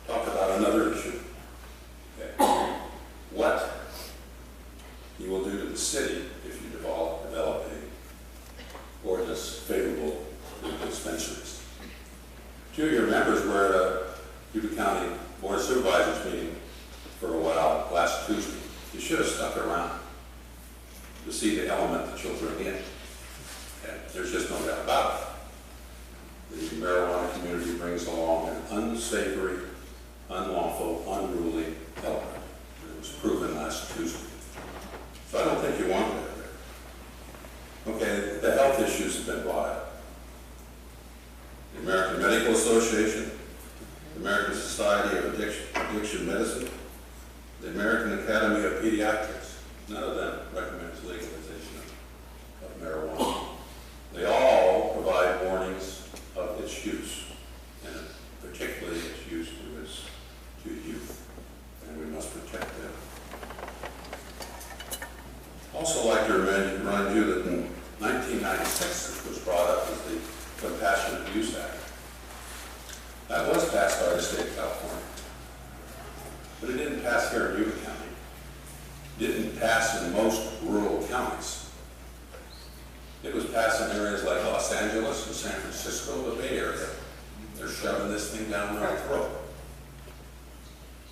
about another issue. Okay. What you will do to the city if you develop a ordinance favorable to dispensaries. Two of your members were at a Yuba County Board of Supervisors meeting for a while last Tuesday. You should have stuck around to see the element that you'll bring in. And there's just no doubt about it. The marijuana community brings along an unsavory, unlawful, unruly element. It was proven last Tuesday. So I don't think you want that there. Okay, the health issues have been brought up. The American Medical Association, the American Society of Addiction Medicine, the American Academy of Pediatrics, none of them recommends legalization of marijuana. They all provide warnings of its use, and particularly its use to youth, and we must protect them. Also like to remind you that in 1996, which was brought up as the Compassionate Use Act. That was passed by the state of California. But it didn't pass here in Yuba County. It didn't pass in most rural counties. It was passed in areas like Los Angeles and San Francisco, the Bay Area. They're shoving this thing down our throat.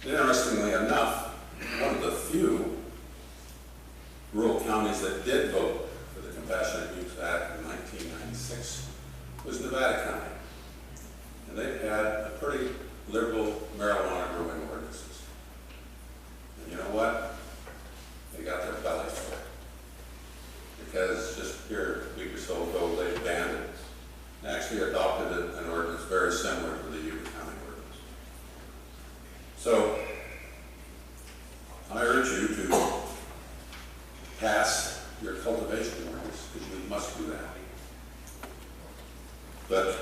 Interestingly enough, one of the few rural counties that did vote for the Compassionate Use Act in 1996 6 was Nevada County. And they've had a pretty liberal marijuana growing ordinances. And you know what? They got their bellies full. Because just here a week or so ago, they banned it and actually adopted an ordinance very similar to the Yuba County ordinance. So I urge you to pass your cultivation ordinance, because you must do that. But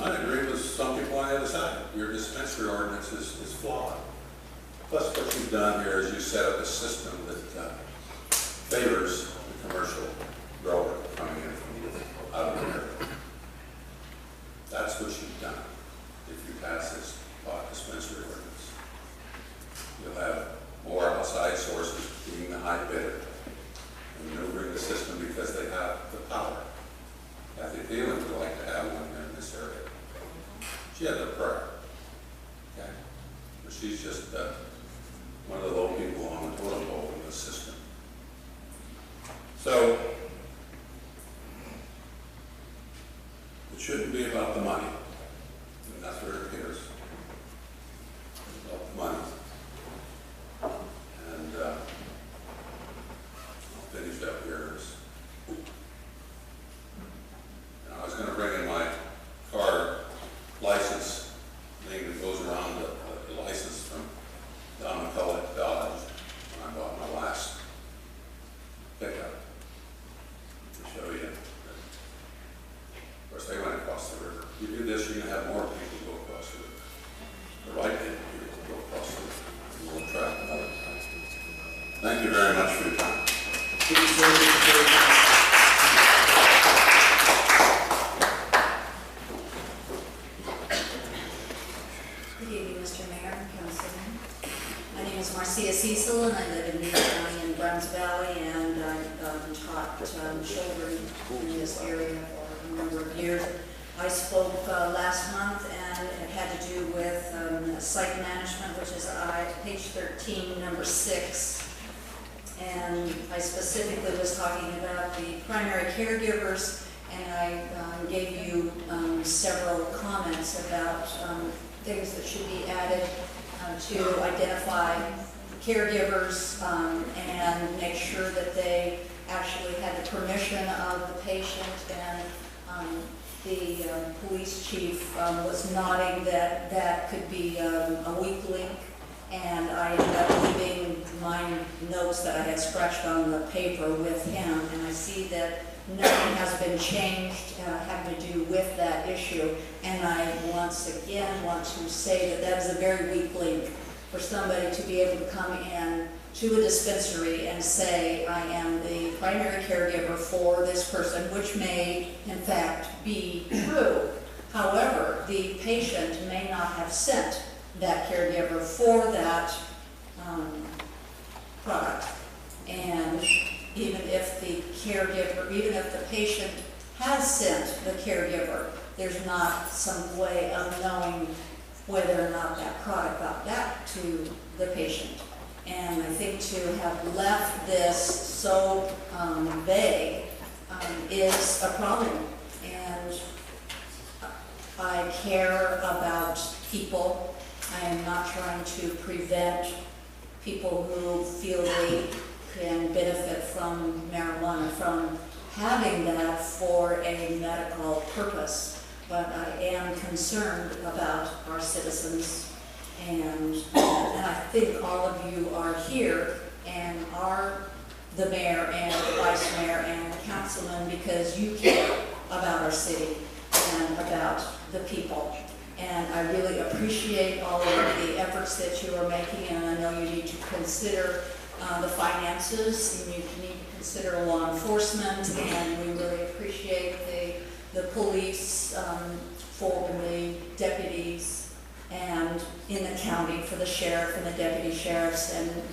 I agree with some people on the other side. Your dispensary ordinance is flawed. Plus, what you've done here is you set up a system that favors the commercial grower coming in from out of the area. That's what you've done if you pass this pot dispensary ordinance. You'll have more outside sources being the high bidder and maneuvering the system because they have the power. Kathy Phelan would like to have one here in this area. She has a prayer. Okay? But she's just one of the low people on the totem pole in this system. So, it shouldn't be about the money. And that's where it appears. It's about the money. And I'll finish up here. I was going to bring in my car license thing that goes around the license from Don McCulloch Dodge when I bought my last pickup to show you. Of course, they went across the river. You do this, you're going to have more people go across the river. The right people go across the river. You won't track another time. Thank you very much for your time. Good evening, Mr. Mayor and Councilman. My name is Marcia Cecil, and I live in New County in Browns Valley, and I've taught children in this area for a number of years. I spoke last month, and it had to do with site management, which is page 13, number 6. And I specifically was talking about the primary caregivers, and I gave you several comments about things that should be added to identify caregivers and make sure that they actually had the permission of the patient. And the police chief was nodding that that could be a weak link. And I ended up leaving my notes that I had scratched on the paper with him, and I see that nothing has been changed having to do with that issue. And I once again want to say that that is a very weak link for somebody to be able to come in to a dispensary and say, I am the primary caregiver for this person, which may in fact be true. However, the patient may not have sent that caregiver for that product. And even if the caregiver, even if the patient has sent the caregiver, there's not some way of knowing whether or not that product got back to the patient. And I think to have left this so vague is a problem. And I care about people. I am not trying to prevent people who feel they can benefit from marijuana from having that for a medical purpose. But I am concerned about our citizens, and I think all of you are here and are the mayor and the vice mayor and the councilman because you care about our city and about the people. And I really appreciate all of the efforts that you are making, and I know you need to consider the finances, and you need to consider law enforcement, and we really appreciate the police for the deputies, and in the county for the sheriff and the deputy sheriffs, and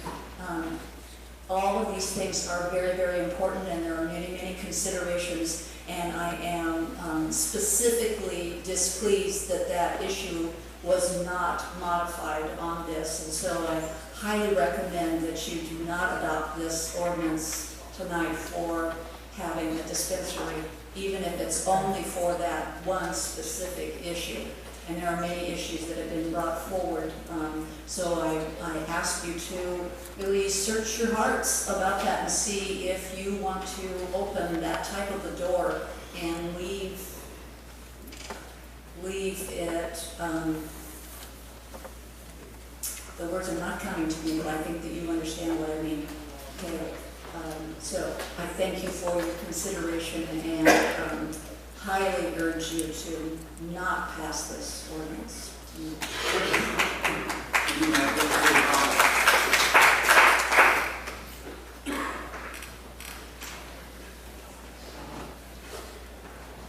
all of these things are very, very important, and there are many, many considerations. And I am specifically displeased that that issue was not modified on this. And so I highly recommend that you do not adopt this ordinance tonight for having a dispensary even if it's only for that one specific issue. And there are many issues that have been brought forward. So I ask you to really search your hearts about that and see if you want to open that type of a door and leave it, the words are not coming to me, but I think that you understand what I mean. Okay. So I thank you for your consideration and highly urge you to not pass this ordinance.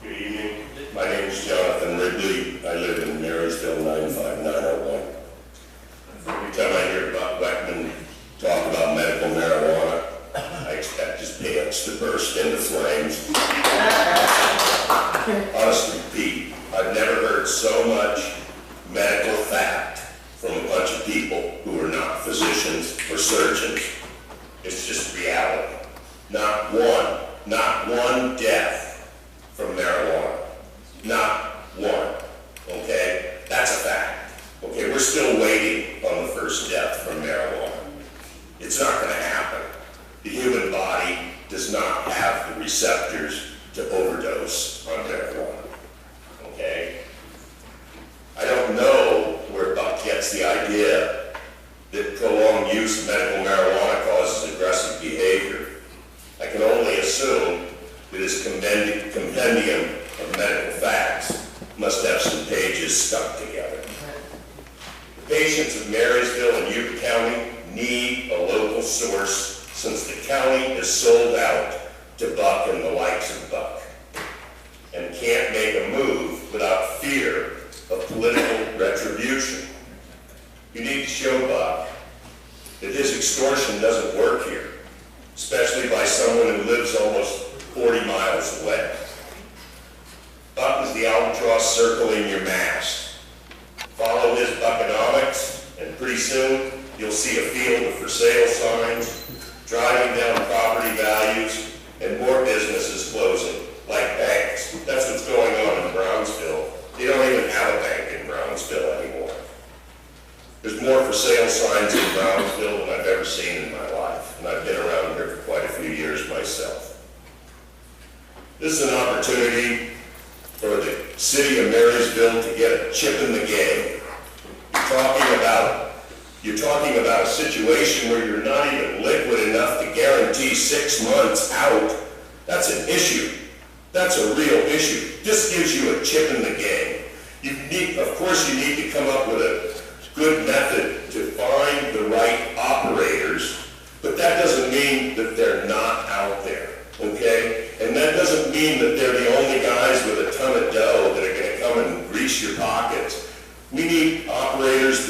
Good evening. My name is Jonathan Ridley. I live in Marysville 95901. Every time I hear Buck Weckman talk about medical marijuana, I expect his pants to burst into flames. Honestly, Pete, I've never heard so much medical fact from a bunch of people who are not physicians or surgeons. It's just reality. Not one death from marijuana. Not one. Okay? That's a fact. Okay, we're still waiting on the first death from marijuana. It's not going to happen. The human body does not have the receptors to overdose on marijuana. Okay? I don't know where Buck gets the idea that prolonged use of medical marijuana causes aggressive behavior. I can only assume that his compendium of medical facts must have some pages stuck together. The patients of Marysville and Yuba County need a local source since the county is sold out to Buck and the likes of Buck and can't make a move without fear of political retribution. You need to show Buck that his extortion doesn't work here, especially by someone who lives almost 40 miles away. Buck is the albatross circling your mast. Follow his Buckonomics, and pretty soon you'll see a field of for sale signs, driving down property values, and more businesses closing, like banks. That's what's going on in Brownsville. They don't even have a bank in Brownsville anymore. There's more for sale signs in Brownsville than I've ever seen in my life, and I've been around here for quite a few years myself. This is an opportunity for the city of Marysville to get a chip in the game. You're talking about a situation where you're not even liquid enough to guarantee 6 months out. That's an issue. That's a real issue. This gives you a chip in the game. Of course, you need to come up with a good method to find the right operators, but that doesn't mean that they're not out there, okay? And that doesn't mean that they're the only guys with a ton of dough that are going to come and grease your pockets. We need operators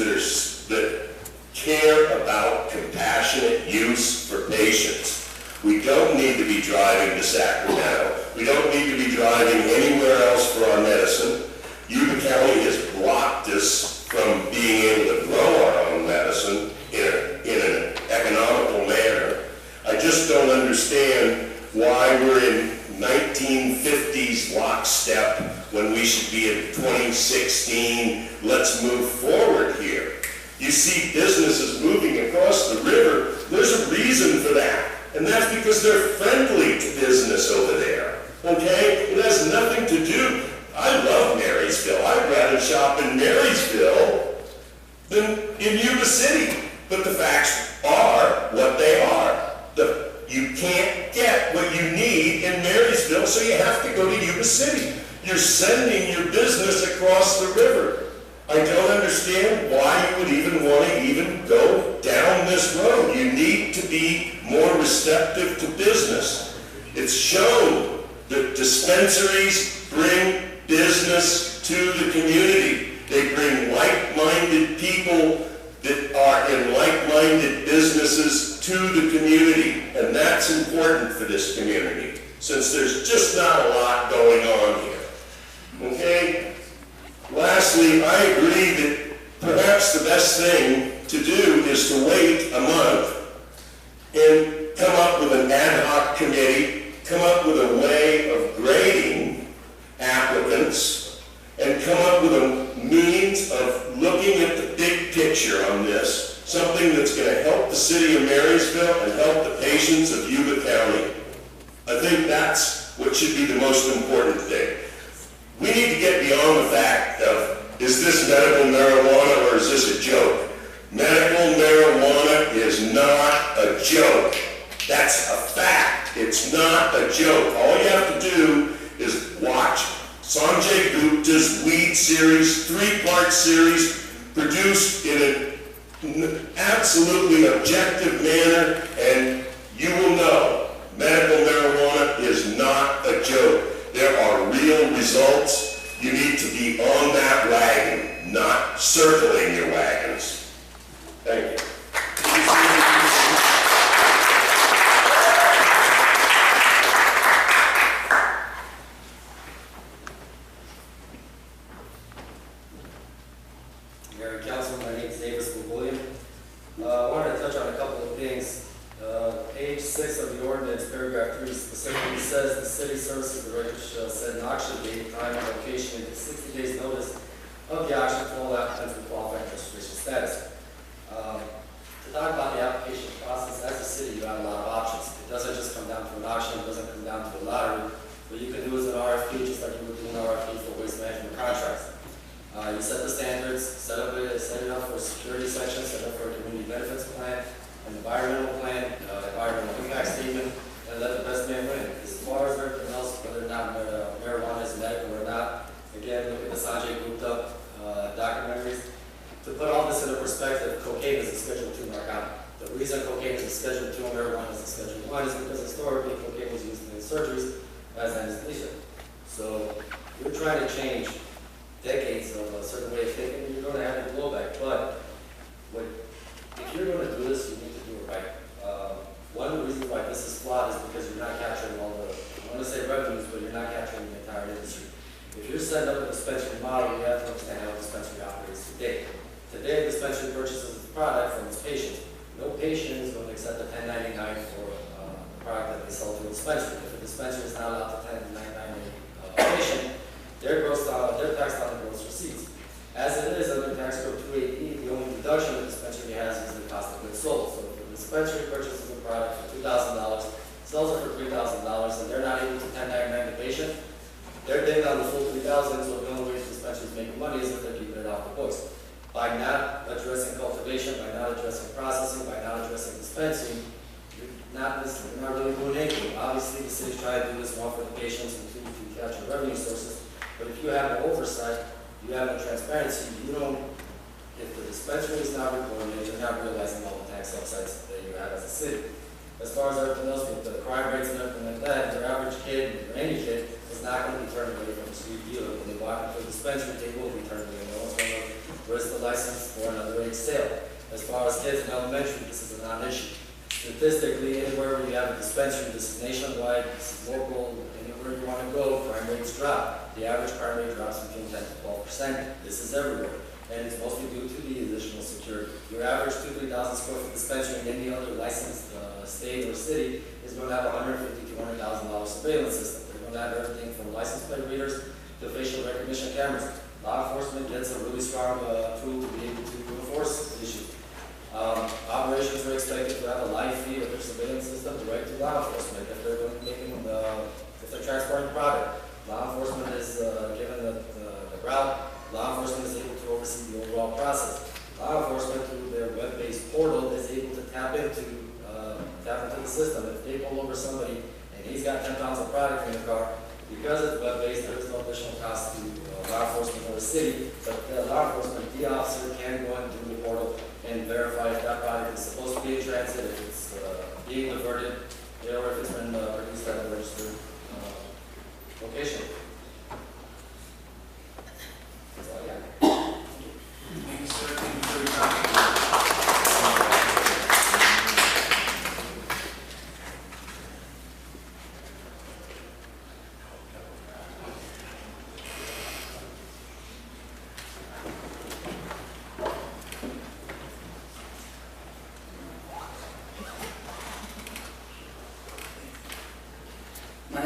that care about compassionate use for patients. We don't need to be driving to Sacramento. We don't need to be driving anywhere else for our medicine. Yuba County has blocked us from being able to grow our own medicine in an economical manner. I just don't understand why we're in 1950s lockstep when we should be in 2016. Let's move forward here. You see businesses moving across the river. There's a reason for that. And that's because they're friendly to business over there. Okay? It has nothing to do. I love Marysville. I'd rather shop in Marysville than in Yuba City. But the facts are what they are. You can't get what you need in Marysville, so you have to go to Yuba City. You're sending your business across the river. I don't understand why you would even want to even go down this road. You need to be more receptive to business. It's shown that dispensaries bring business to the community. They bring like-minded people that are in like-minded businesses to the community, and that's important for this community, since there's just not a lot going on here. Okay? Lastly, I agree that perhaps the best thing to do is to wait a month and come up with an ad hoc committee, come up with a way of grading applicants and come up with a means of looking at the big picture on this, something that's going to help the city of Marysville and help the patients of Yuba County. I think that's what should be the most important thing. We need to get beyond the fact of, is this medical marijuana or is this a joke? Medical marijuana is not a joke. That's a fact. It's not a joke. All you have to do is watch Sanjay Gupta's Weed series, 3-part series, produced in an absolutely objective manner, and you will know medical marijuana is not a joke. There are real results. You need to be on that wagon, not circling your wagons. Thank you. Mayor and Council, my name is Davis William. I wanted to touch on a couple of things. Page 6 of the ordinance, paragraph 3 specifically says the city services director shall set an auction date, time, and location into 60 days notice of the auction to all applicants with qualified registration status. To talk about the application process, as a city, you have a lot of options. It doesn't just come down to an auction, it doesn't come down to a lottery. What you can do is an RFP, just like you would do an RFP for waste management contracts. You set the standards, set it up for a security section, set up for a community benefits plan, an environmental plan, environmental impact statement, and let the best man win. As far as everything else, whether or not marijuana is medical or not, again, look at the Sanjay Gupta documentaries. To put all this into perspective, cocaine is a Schedule II narcotic. The reason cocaine is a Schedule II and marijuana is a Schedule I is because historically cocaine was used in surgeries as anesthesia. So you're trying to change decades of a certain way of thinking, you're going to have a blowback. But if you're going to do this, you need to do it right. One of the reasons why this is flawed is because you're not capturing all the, I want to say revenues, but you're not capturing the entire industry. If you're setting up a dispensary model, you have to understand how a dispensary operates today. Today, a dispensary purchases the product from its patient. No patient is going to accept a 1099 for the product that they sell to a dispensary. If a dispensary is not allowed to 1099 a patient, they're taxed on the gross receipts. As it is under tax code 280E, the only deduction the dispensary has is the cost of goods sold. So if the dispensary purchases a product for $2,000, sells it for $3,000, and they're not able to 1099 the patient, they're taking on the full $3,000, so the only way the dispensary is making money is if they're keeping it off the books. By not addressing cultivation, by not addressing processing, by not addressing dispensing, you're not really doing anything. Obviously, the city's trying to do this, one, for the patients, and 2, to capture revenue sources. But if you have no oversight, you have no transparency, if the dispensary is not reporting it, you're not realizing all the tax upsides that you have as a city. As far as everything else with the crime rates and everything like that, your average kid, or any kid, is not going to be turned away from a street dealer. When they walk into a dispensary, they will be turned away. No one's going to risk the license for another age sale. As far as kids in elementary, this is a non-issue. Statistically, anywhere where you have a dispensary, this is nationwide, this is local, anywhere you want to go, crime rates drop. The average crime rate drops between 10 to 12%. This is everywhere. And it's mostly due to the additional security. Your average 2,000 to 3,000 square foot dispensary in any other licensed state or city is going to have $150,000 to $200,000 surveillance system. They're going to have everything from license plate readers to facial recognition cameras. Law enforcement gets a really strong tool to be able to enforce issues. Operations are expected to have a live feed of their surveillance system direct to law enforcement if they're if they're transporting product. Law enforcement is given the route. Law enforcement is able to oversee the overall process. Law enforcement, through their web-based portal, is able to tap into the system. If they pull over somebody and he's got 10 pounds of product in the car, because it's web-based, there is no additional cost to law enforcement or the city, but the law enforcement, the officer can go into the portal and verify if that product is supposed to be in transit, if it's being diverted, or if it's been produced at a registered location. That's all I got. Thank you, sir. Thank you for your time.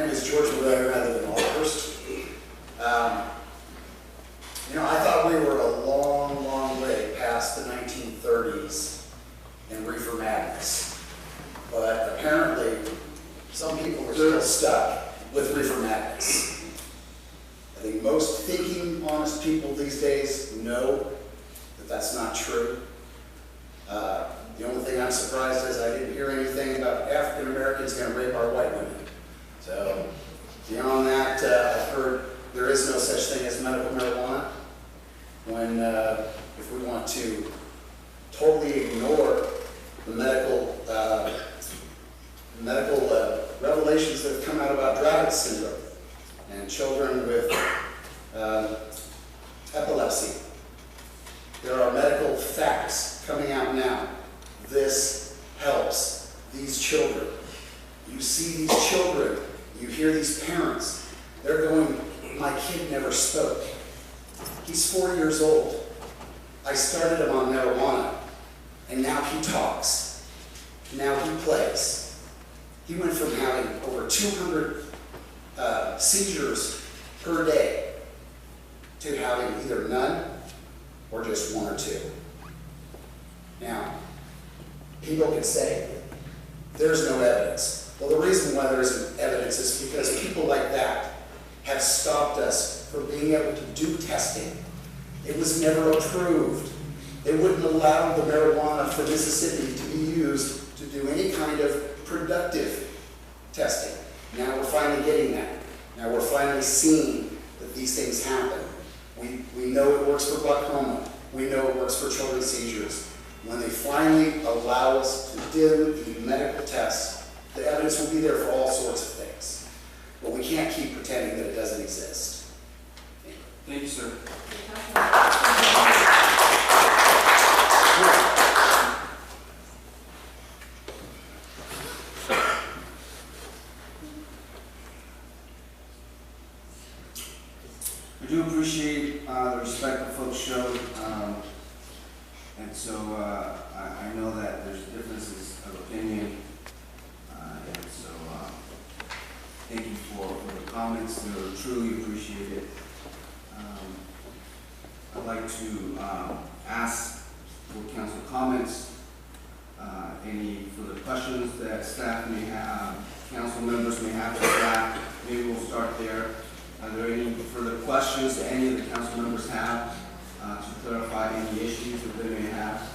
name is George Loretta rather than Allhurst. I thought we were a long, long way past the 1930s and reefer madness. But apparently, some people are still stuck with reefer madness. I think most thinking, honest people these days know that that's not true. The only thing I'm surprised is I didn't hear anything about African Americans going to rape our white women. So, beyond that, I've heard there is no such thing as medical marijuana. When, if we want to totally ignore the medical revelations that have come out about Dravet syndrome and children with epilepsy, there are medical facts coming out now. This helps these children. You see these children, you hear these parents, they're going, my kid never spoke. He's 4 years old. I started him on marijuana, and now he talks. Now he plays. He went from having over 200 seizures per day to having either none or just one or two. Now, people can say, there's no evidence. Well, the reason why there isn't evidence is because people like that have stopped us from being able to do testing. It was never approved. They wouldn't allow the marijuana for Mississippi to be used to do any kind of productive testing. Now we're finally getting that. Now we're finally seeing that these things happen. We know it works for glaucoma. We know it works for children's seizures. When they finally allow us to do the medical tests, the evidence will be there for all sorts of things. But we can't keep pretending that it doesn't exist. Thank you, sir. I do appreciate the respect that folks showed, and so I know that there's differences of opinion, and so thank you for the comments. They're truly appreciated. I'd like to ask for council comments, any further questions that staff may have, council members may have for staff. Maybe we'll start there. Are there any further questions that any of the council members have to clarify any issues that they may have?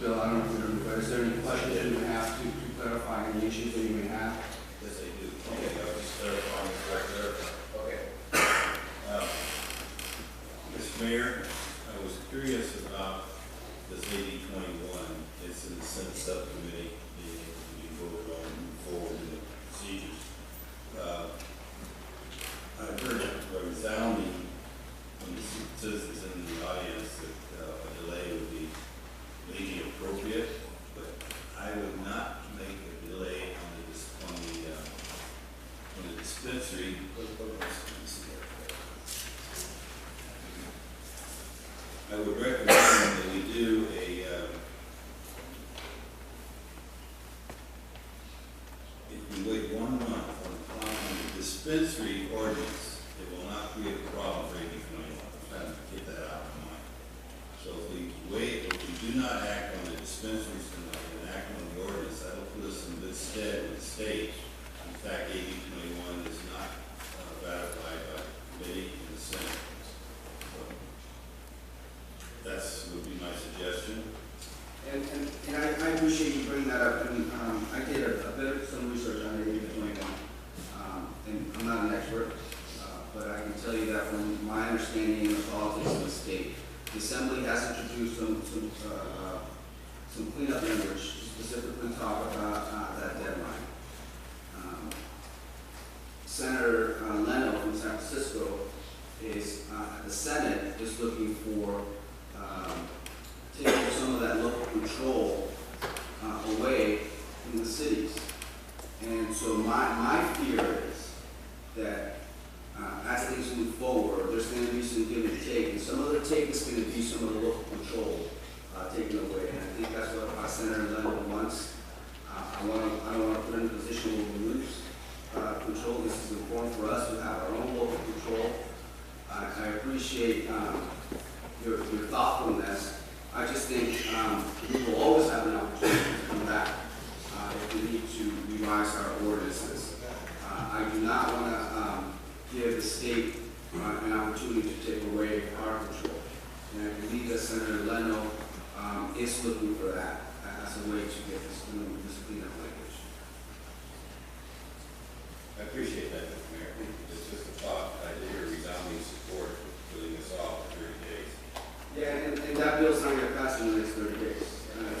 Bill, I don't know if you're, but is there any questions that you have to clarify any issues that you may have? Yes, I do. Okay, I'll just clarify on the record. Okay. Mr. Mayor, I was curious about this 8021. It's in the Senate subcommittee. We voted on move forward in the procedures. I heard a resounding from the citizens in the audience that a delay would be maybe appropriate, but I would not make a delay on the dispensary. I would recommend that we do if we wait 1 month on the dispensary ordinance, it will not create a problem for 8021. I'm trying to get that out of my mind. So if we wait, if we do not act on the dispensaries tonight and act on the ordinance, that will put us in good stead with the state. In fact, 8021 is not ratified by the committee in the Senate. So that's would be my suggestion. And I appreciate you bringing that up. And I did a bit of some research on 8021. And I'm not an expert, but I can tell you that from my understanding of politics in the state, the Assembly has introduced some cleanup language to specifically talk about that deadline. Senator Leno from San Francisco is the Senate is looking for taking some of that local control away from the cities. And so my fear is that as things move forward, there's going to be some give and take, and some of the take is going to be some of the local control taken away. And I think that's what Senator Leno wants. I don't want to put in a position where we lose. control. This is important for us to have our own local control. I appreciate your thoughtfulness. I just think we will always have an opportunity to come back if we need to revise our ordinances. I do not want to give the state an opportunity to take away our control. And I believe that Senator Leno is looking for that as a way to get this cleanup language. I appreciate that, Mr. Mayor. It's just a thought. I did hear resounding support for putting this off for 30 days. Yeah, and that bill's not going to pass in the next 30 days.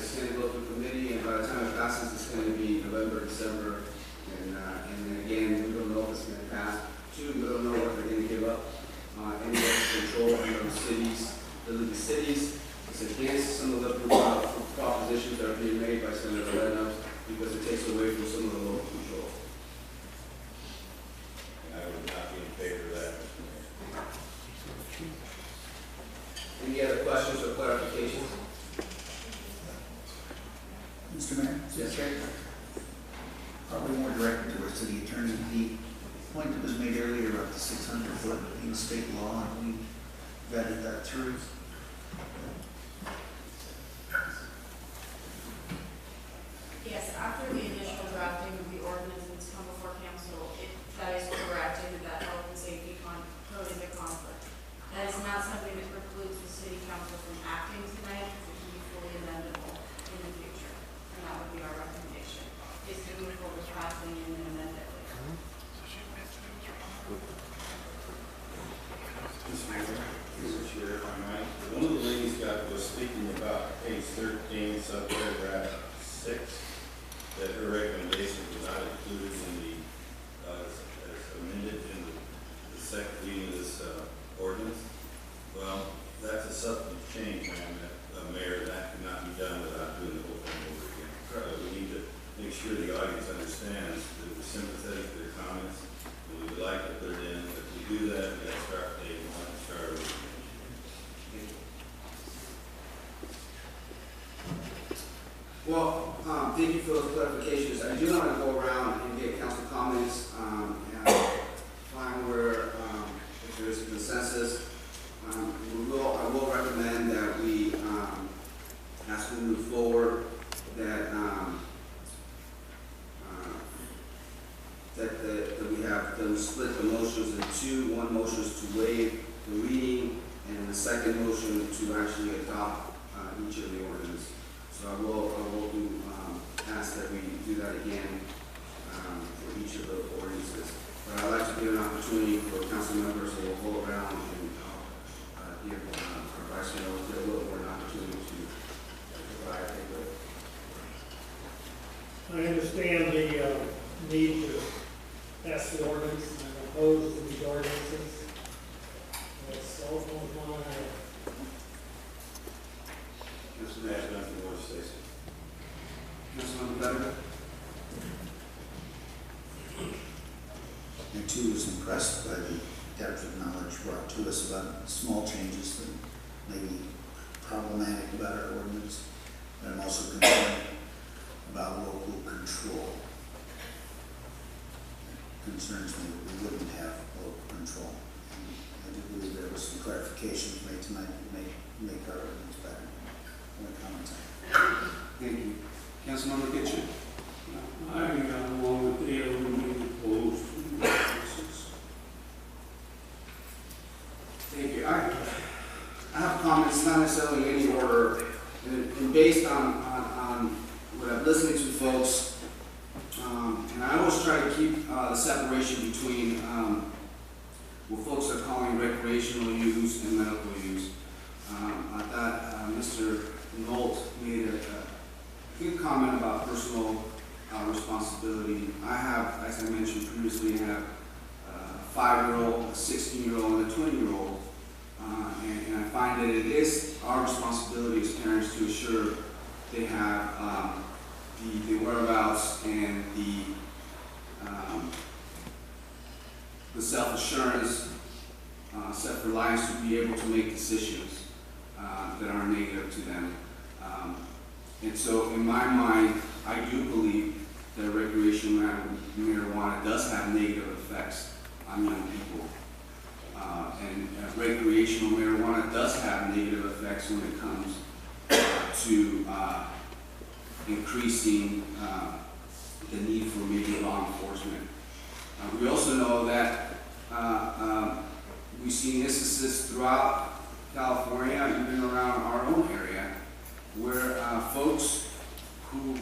It's going to go through committee, and by the time it passes, it's going to be November, December. And then again, we don't know if it's going to pass. Two, we don't know what they're going to give up. Any control on those cities. The cities, it's against some of the propositions that are being made by Senator Leno because it takes away from some of the local control. And I would not be in favor of that, Mr. Mayor. Any other questions or clarifications? Mr. Mayor? Yes, sir. Probably more directed to our city attorney. The point that was made earlier about the 600-foot in state law, and we vetted that through. Yes, after the initial drafting of the ordinances come before council, that is correct, and that health and safety code is a conflict. That is not something that precludes the city council from acting tonight, because it can be fully amendable in the future. And that would be our recommendation, is to move forward with passing and then amend it later. Chair, if I might. One of the ladies was speaking about page 13, subparagraph 6, that her recommendation was not included in the, as amended in the second reading of this ordinance. Well, that's a substantive change, Mayor. That cannot be done without doing the whole thing over again. We need to make sure the audience understands that we're sympathetic to their comments, and we would like to put it in. If we do that, we got to start day one and start over. Well, thank you for those clarifications. I do want to go around and get council comments and find where, if there is a consensus. I will recommend that we, as we move forward, that that we split the motions in two. One motion is to waive the reading, and the second motion to actually adopt each of the ordinances. So I will ask that we do that again for each of the ordinances. But I'd like to give an opportunity for council members who will go around and give our vice mayor a little more an opportunity to provide input. I understand the need to pass the ordinance and oppose to these ordinances. That's all going on. Councilman has nothing more to say, sir. Councilman Better? I too was impressed by the depth of knowledge brought to us about small changes that may be problematic about our ordinance. But I'm also concerned about local control. It concerns me that we wouldn't have local control. And I do believe there was some clarifications made tonight that may make our ordinance better. Thank you. Councilmember Kitchen. I got along with the opposed. Thank you. I have comments, not necessarily in any order, and based on what I've listened to folks, and I always try to keep the separation between what folks are calling recreational use and medical use. I thought Mr. Nolt made a good comment about personal responsibility. I have, as I mentioned previously, I have a 5-year-old, a 16-year-old, and a 20-year-old. And I find that it is our responsibility as parents to ensure they have the whereabouts and the self-assurance, self-reliance to be able to make decisions that are negative to them. And so in my mind, I do believe that recreational marijuana does have negative effects on young people. And recreational marijuana does have negative effects when it comes to increasing the need for maybe law enforcement. We also know that we've seen instances throughout California, even around our own area, where folks who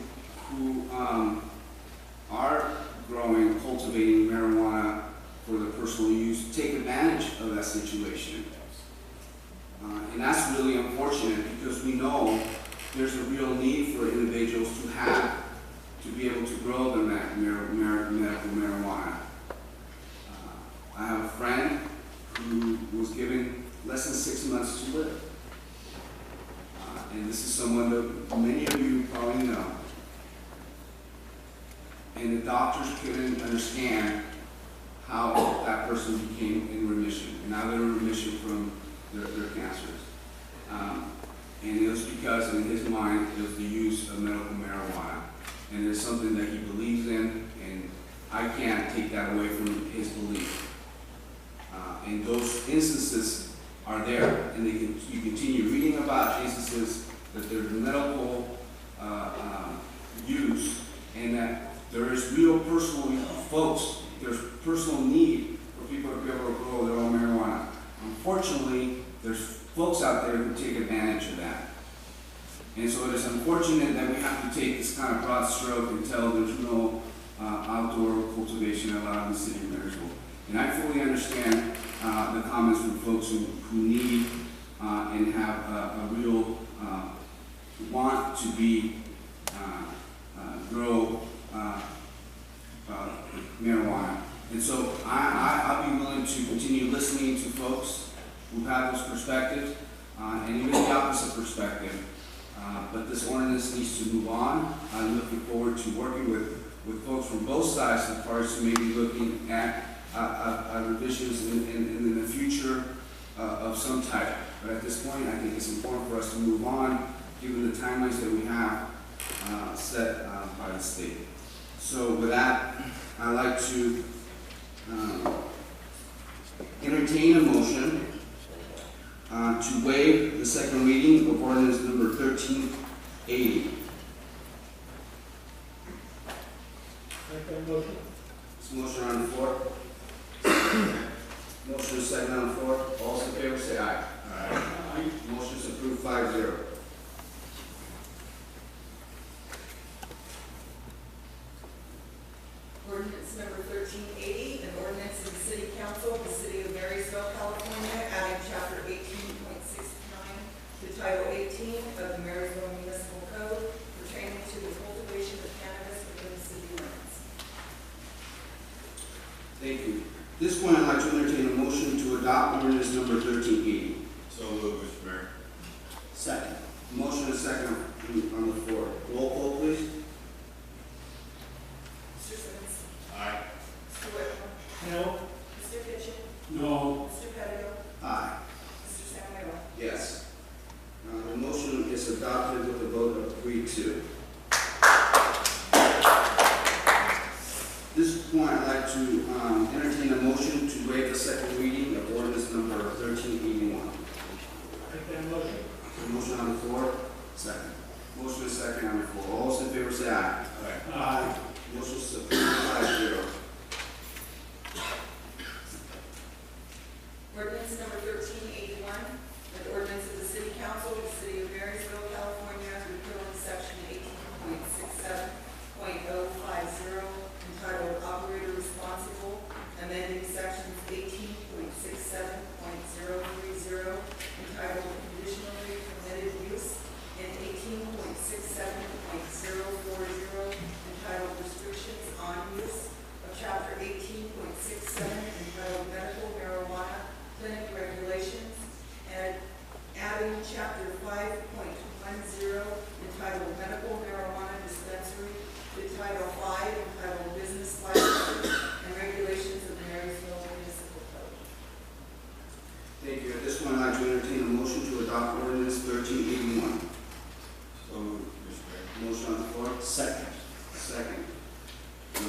are growing, cultivating marijuana for their personal use take advantage of that situation. And that's really unfortunate because we know there's a real need for individuals to be able to grow their medical marijuana. I have a friend who was given less than 6 months to live. And this is someone that many of you probably know. And the doctors couldn't understand how that person became in remission. And now they're in remission from their cancers. And it was because in his mind it was the use of medical marijuana. And it's something that he believes in, and I can't take that away from his belief. And those instances are there, and you continue reading about instances that there's medical use, and that there is real personal folks, there's personal need for people to be able to grow their own marijuana. Unfortunately, there's folks out there who take advantage of that. And so it is unfortunate that we have to take this kind of broad stroke and tell there's no outdoor cultivation allowed in the city of Marysville. And I fully understand the comments from folks who need and have a real want to be grow marijuana. And so I'll be willing to continue listening to folks who have this perspective and even the opposite perspective. But this ordinance needs to move on. I'm looking forward to working with folks from both sides of the parties who may be looking at revisions in the future of some type. But at this point, I think it's important for us to move on, given the timelines that we have set by the state. So with that, I'd like to entertain a motion to waive the second reading of ordinance number 1380. Make that motion. Is motion on the floor? Motion is second on the floor. All those in favor say aye. Aye. Motion is approved 5-0. Ordinance number 1380, an ordinance of the City Council of the City of Marysville, California, adding chapter 18.69 to title 18 of the Marysville Municipal Code pertaining to the cultivation of cannabis within the city limits. Thank you. At this point, I'd like to entertain a motion to adopt ordinance number 1380. So moved, Mr. Mayor. Second. Motion is second on the floor. Roll call, please. Mr. Simmons? Aye. Mr. Whitmore? No. Mr. Kitchen? No. Mr. Pettigrew? Aye. Mr. Samuel? Yes. The motion is adopted with a vote of 3-2. At this point, I'd like to entertain a motion to waive the second reading of ordinance number 1381. Make that motion. Motion on the floor? Second. Motion is second on the floor. All those in favor say aye. Aye. Aye. Motion is approved 5-0. Ordinance number 1381, an ordinance of the City Council of the City of Marysville, California, repealing section 18.67.050 entitled Operator Responsible, amending sections 18.67.030 entitled Conditionally Permitted Use, and 18.67.040 entitled Restrictions on Use, of chapter 18.67 entitled Medical Marijuana Clinic Regulations, and adding chapter 5.10 entitled Medical Marijuana Dispensary to title 5 entitled Business Licenses and Regulations of the Marysville Municipal Code. Thank you. At this point, I'd like to entertain a motion to adopt ordinance 1381. So moved, Mr. Mayor. Motion on the floor? Second. Second.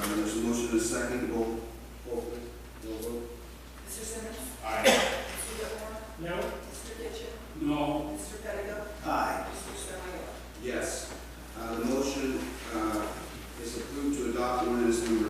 There's a motion and a second, roll please. Roll vote. Mr. Simmons? Aye.